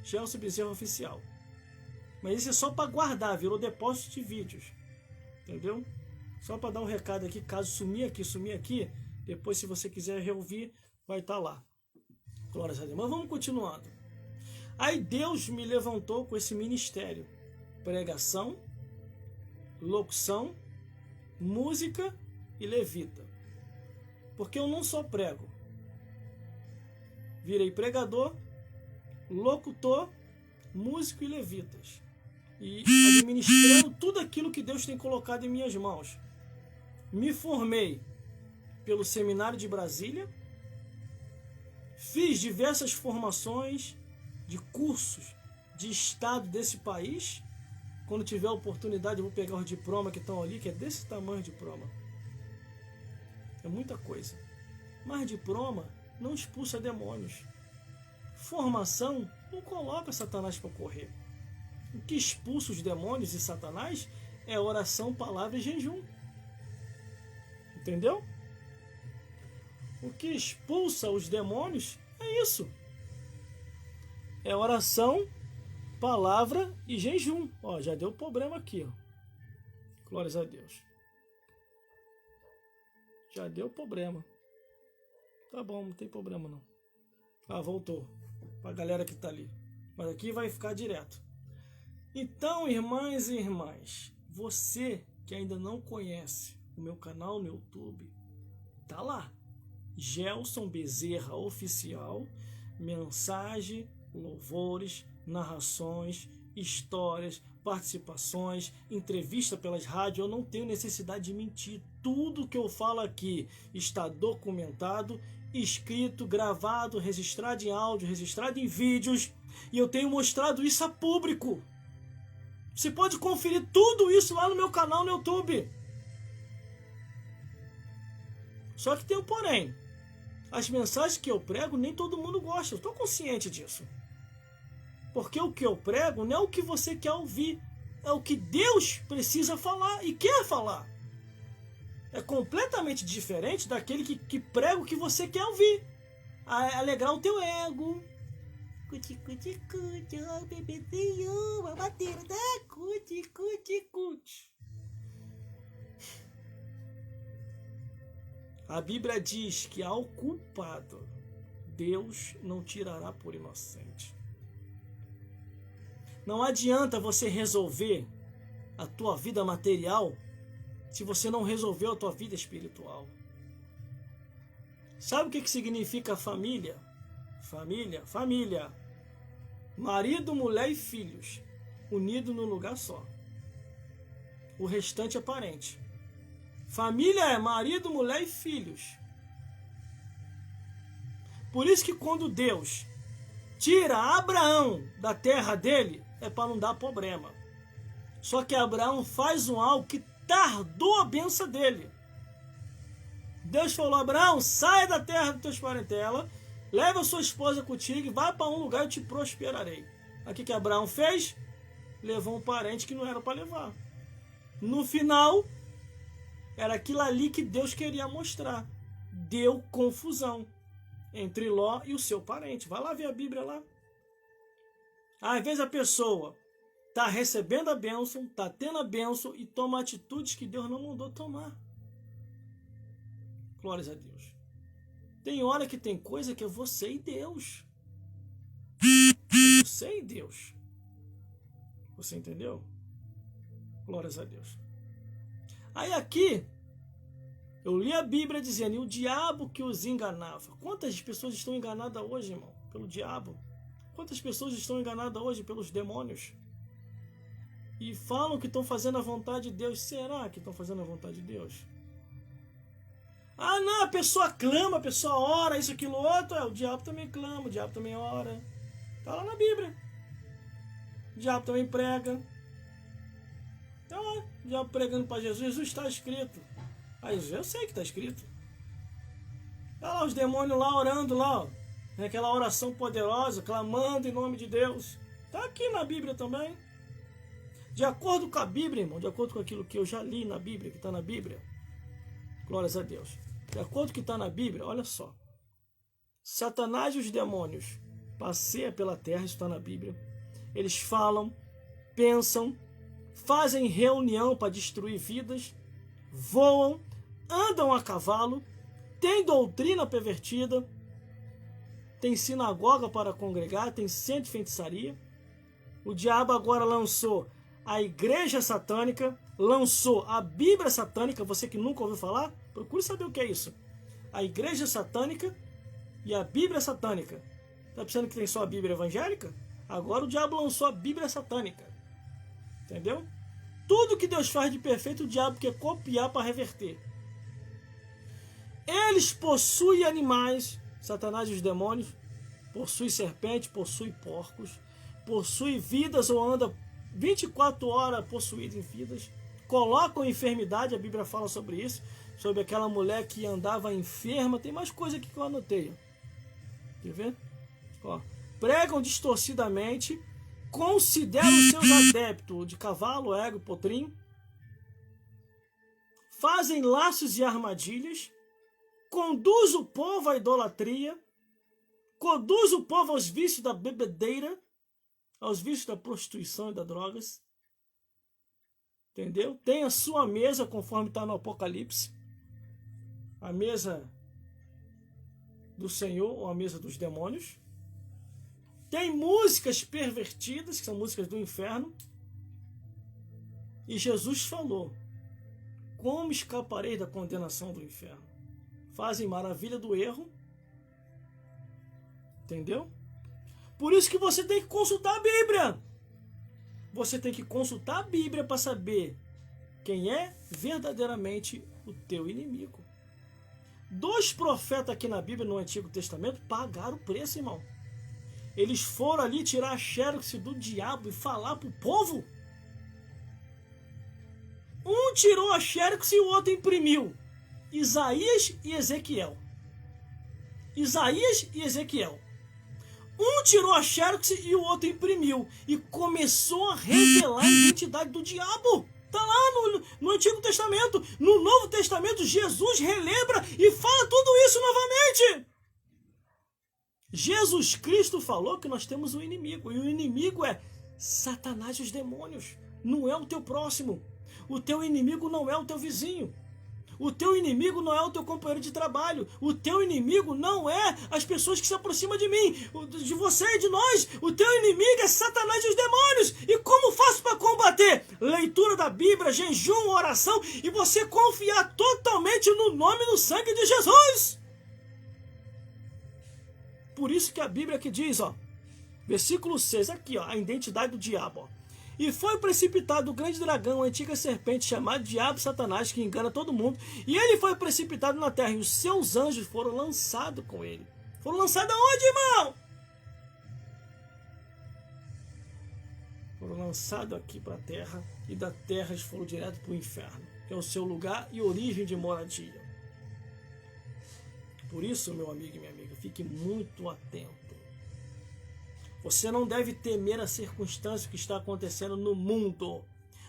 Gelson Bezerra Oficial. Mas isso é só para guardar, virou depósito de vídeos. Entendeu? Só para dar um recado aqui, caso sumir aqui, depois se você quiser reouvir, vai estar lá. Glórias a Deus. Mas vamos continuando. Aí Deus me levantou com esse ministério. Pregação, locução, música e levita. Porque eu não só prego. Virei pregador, locutor, músico e levitas. e administrando tudo aquilo que Deus tem colocado em minhas mãos. Me formei pelo Seminário de Brasília, fiz diversas formações de cursos de estado desse país. Quando tiver a oportunidade eu vou pegar os diplomas que estão ali, que é desse tamanho de diploma. É muita coisa. Mas diploma não expulsa demônios. Formação não coloca Satanás para correr. O que expulsa os demônios e Satanás é oração, palavra e jejum. Entendeu? O que expulsa os demônios é isso. É oração, palavra e jejum. Ó, já deu problema aqui, ó. Glórias a Deus. Já deu problema. Tá bom, não tem problema não. Ah, voltou. Pra galera que tá ali. Mas aqui vai ficar direto. Então, irmãs e irmãs, você que ainda não conhece o meu canal no YouTube, tá lá. Gelson Bezerra Oficial, mensagem, louvores, narrações, histórias, participações, entrevista pelas rádios. Eu não tenho necessidade de mentir. Tudo que eu falo aqui está documentado, escrito, gravado, registrado em áudio, registrado em vídeos, e eu tenho mostrado isso a público. Você pode conferir tudo isso lá no meu canal no YouTube. Só que tem um porém. As mensagens que eu prego, nem todo mundo gosta. Eu estou consciente disso. Porque o que eu prego não é o que você quer ouvir. É o que Deus precisa falar e quer falar. É completamente diferente daquele que prega o que você quer ouvir. Alegrar o teu ego. Cuti, cuti, cuti, oh, bebezinho, vai bater, né? Cuti, cuti, cuti. A Bíblia diz que ao culpado, Deus não tirará por inocente. Não adianta você resolver a tua vida material se você não resolveu a tua vida espiritual. Sabe o que significa família? Família. Marido, mulher e filhos, unidos num lugar só. O restante é parente. Família é marido, mulher e filhos. Por isso que quando Deus tira Abraão da terra dele, é para não dar problema. Só que Abraão faz algo que tardou a bênção dele. Deus falou: Abraão, saia da terra dos teus parentela, leva a sua esposa contigo e vai para um lugar e eu te prosperarei. Aqui que Abraão fez? Levou um parente que não era para levar. No final, era aquilo ali que Deus queria mostrar. Deu confusão entre Ló e o seu parente. Vai lá ver a Bíblia lá. Às vezes a pessoa está recebendo a bênção, está tendo a bênção e toma atitudes que Deus não mandou tomar. Glórias a Deus. Tem hora que tem coisa que é você e Deus. É você e Deus. Você entendeu? Glórias a Deus. Aí aqui, eu li a Bíblia dizendo, e o diabo que os enganava. Quantas pessoas estão enganadas hoje, irmão? Pelo diabo. Quantas pessoas estão enganadas hoje pelos demônios? E falam que estão fazendo a vontade de Deus. Será que estão fazendo a vontade de Deus? Ah, não, a pessoa clama, a pessoa ora, isso, aquilo, outro. O diabo também clama, o diabo também ora. Está lá na Bíblia. O diabo também prega. Está lá, o diabo pregando para Jesus. Jesus está escrito. Aí eu sei que está escrito. Está lá os demônios lá orando lá, ó. Aquela oração poderosa, clamando em nome de Deus. Está aqui na Bíblia também. De acordo com a Bíblia, irmão, de acordo com aquilo que eu já li na Bíblia, que está na Bíblia. Glórias a Deus. De acordo com o que está na Bíblia, olha só. Satanás e os demônios passeiam pela terra, isso está na Bíblia. Eles falam, pensam, fazem reunião para destruir vidas, voam, andam a cavalo, têm doutrina pervertida, tem sinagoga para congregar, tem centro de feitiçaria. O diabo agora lançou a igreja satânica, lançou a Bíblia satânica. Você que nunca ouviu falar, procure saber o que é isso. A igreja satânica e a Bíblia satânica. Está pensando que tem só a Bíblia evangélica? Agora o diabo lançou a Bíblia satânica. Entendeu? Tudo que Deus faz de perfeito, o diabo quer copiar para reverter. Eles possuem animais, Satanás e os demônios, possuem serpentes, possuem porcos, possuem vidas ou anda 24 horas possuído em vidas, colocam enfermidade, a Bíblia fala sobre isso, sobre aquela mulher que andava enferma. Tem mais coisa aqui que eu anotei. Quer ver? Ó, pregam distorcidamente, consideram seus adeptos de cavalo, ego, potrinho, fazem laços e armadilhas, conduz o povo à idolatria, conduz o povo aos vícios da bebedeira, aos vícios da prostituição e das drogas. Entendeu? Tem a sua mesa, conforme está no Apocalipse, a mesa do Senhor ou a mesa dos demônios. Tem músicas pervertidas, que são músicas do inferno. E Jesus falou: como escaparei da condenação do inferno? Fazem maravilha do erro. Entendeu? Por isso que você tem que consultar a Bíblia. Você tem que consultar a Bíblia para saber quem é verdadeiramente o teu inimigo. 2 profetas aqui na Bíblia, no Antigo Testamento, pagaram o preço, irmão. Eles foram ali tirar a xerox do diabo e falar para o povo. Um tirou a xerox e o outro imprimiu. Isaías e Ezequiel. Isaías e Ezequiel. Um tirou a xerox e o outro imprimiu. E começou a revelar a identidade do diabo. Está lá no Antigo Testamento. No Novo Testamento, Jesus relembra e fala tudo isso novamente. Jesus Cristo falou que nós temos um inimigo. E o inimigo é Satanás e os demônios. Não é o teu próximo. O teu inimigo não é o teu vizinho. O teu inimigo não é o teu companheiro de trabalho. O teu inimigo não é as pessoas que se aproximam de mim, de você e de nós. O teu inimigo é Satanás e os demônios. E como faço para combater? Leitura da Bíblia, jejum, oração e você confiar totalmente no nome e no sangue de Jesus. Por isso que a Bíblia aqui diz, ó, versículo 6, aqui, ó, a identidade do diabo, ó. E foi precipitado o grande dragão, a antiga serpente, chamado Diabo Satanás, que engana todo mundo. E ele foi precipitado na terra, e os seus anjos foram lançados com ele. Foram lançados aonde, irmão? Foram lançados aqui para a terra, e da terra eles foram direto para o inferno, que é o seu lugar e origem de moradia. Por isso, meu amigo e minha amiga, fique muito atento. Você não deve temer a circunstância que está acontecendo no mundo.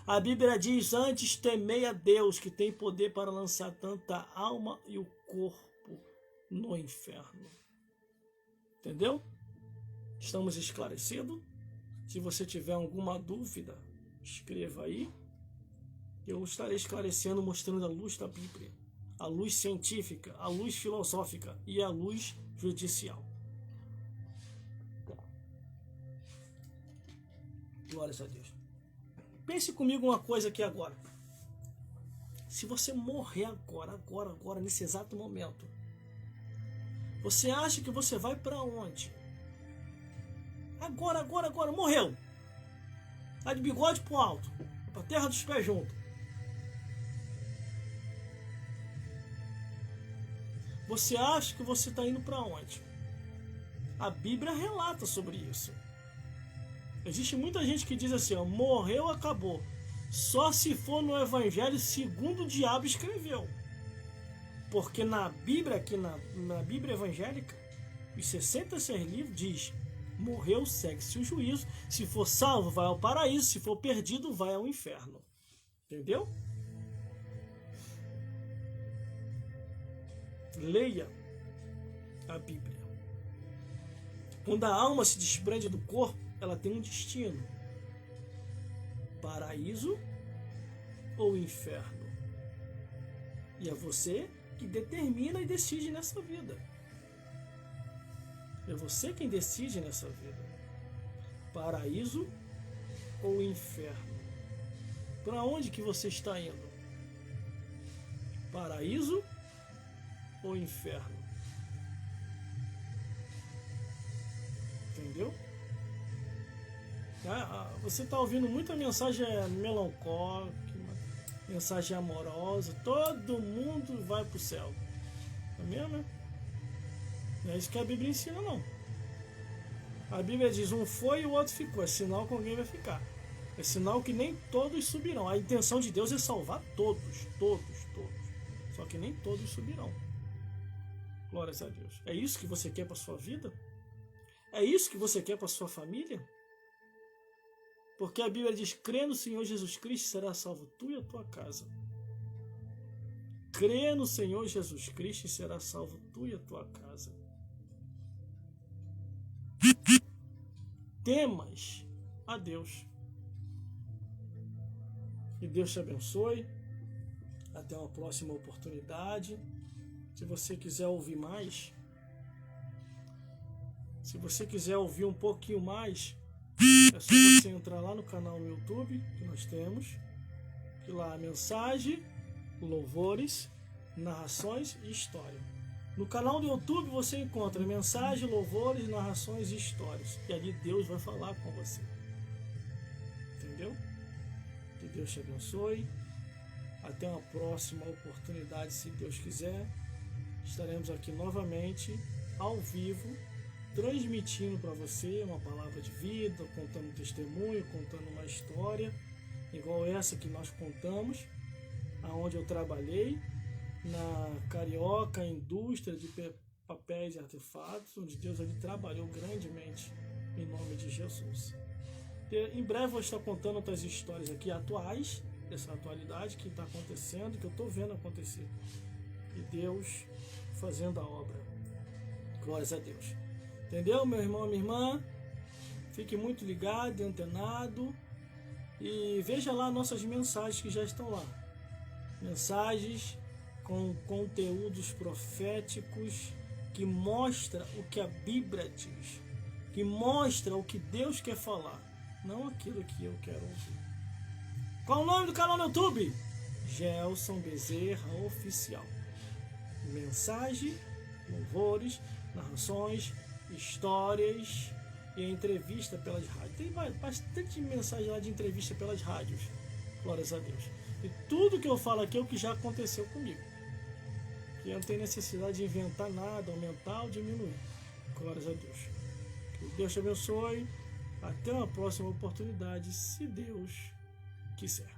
A Bíblia diz: antes temei a Deus, que tem poder para lançar tanta alma e o corpo no inferno. Entendeu? Estamos esclarecidos? Se você tiver alguma dúvida, escreva aí. Eu estarei esclarecendo, mostrando a luz da Bíblia, a luz científica, a luz filosófica e a luz judicial. Glórias a Deus. Pense comigo uma coisa aqui agora. Se você morrer agora, nesse exato momento, você acha que você vai para onde? Agora, morreu. Tá de bigode pro alto, pra terra dos pés junto. Você acha que você está indo para onde? A Bíblia relata sobre isso. Existe muita gente que diz assim, ó, morreu, acabou. Só se for no Evangelho segundo o diabo escreveu. Porque na Bíblia, aqui na Bíblia evangélica, os 66 livros diz: morreu, segue-se o juízo. Se for salvo, vai ao paraíso. Se for perdido, vai ao inferno. Entendeu? Leia a Bíblia. Quando a alma se desprende do corpo, ela tem um destino: paraíso ou inferno. E é você que determina e decide nessa vida. É você quem decide nessa vida: paraíso ou inferno. Para onde que você está indo? Paraíso ou inferno? Entendeu? Você está ouvindo muita mensagem melancólica, mensagem amorosa. Todo mundo vai para o céu. Não é mesmo, né? Não é isso que a Bíblia ensina, não. A Bíblia diz, um foi e o outro ficou. É sinal que alguém vai ficar. É sinal que nem todos subirão. A intenção de Deus é salvar todos. Só que nem todos subirão. Glórias a Deus. É isso que você quer para sua vida? É isso que você quer para sua família? Porque a Bíblia diz, crê no Senhor Jesus Cristo, será salvo tu e a tua casa. Crê no Senhor Jesus Cristo e será salvo tu e a tua casa. Temas a Deus. Que Deus te abençoe. Até uma próxima oportunidade. Se você quiser ouvir mais, se você quiser ouvir um pouquinho mais, é só você entrar lá no canal no YouTube que nós temos. Que lá mensagem, louvores, narrações e história. No canal do YouTube você encontra mensagem, louvores, narrações e histórias. E ali Deus vai falar com você. Entendeu? Que Deus te abençoe. Até uma próxima oportunidade, se Deus quiser. Estaremos aqui novamente, ao vivo, transmitindo para você uma palavra de vida, contando um testemunho, contando uma história, igual essa que nós contamos, aonde eu trabalhei, na Carioca, indústria de papéis e artefatos, onde Deus ali trabalhou grandemente, em nome de Jesus. Em breve eu vou estar contando outras histórias aqui atuais, dessa atualidade que está acontecendo, que eu estou vendo acontecer. E Deus fazendo a obra. Glórias a Deus. Entendeu, meu irmão, minha irmã? Fique muito ligado, antenado. E veja lá nossas mensagens que já estão lá. Mensagens com conteúdos proféticos que mostra o que a Bíblia diz. Que mostra o que Deus quer falar. Não aquilo que eu quero ouvir. Qual o nome do canal no YouTube? Gelson Bezerra Oficial. Mensagem, louvores, narrações, histórias e entrevista pelas rádios. Tem bastante mensagem lá de entrevista pelas rádios. Glórias a Deus. E tudo que eu falo aqui é o que já aconteceu comigo. Que eu não tenho necessidade de inventar nada, aumentar ou diminuir. Glórias a Deus. Que Deus te abençoe. Até uma próxima oportunidade, se Deus quiser.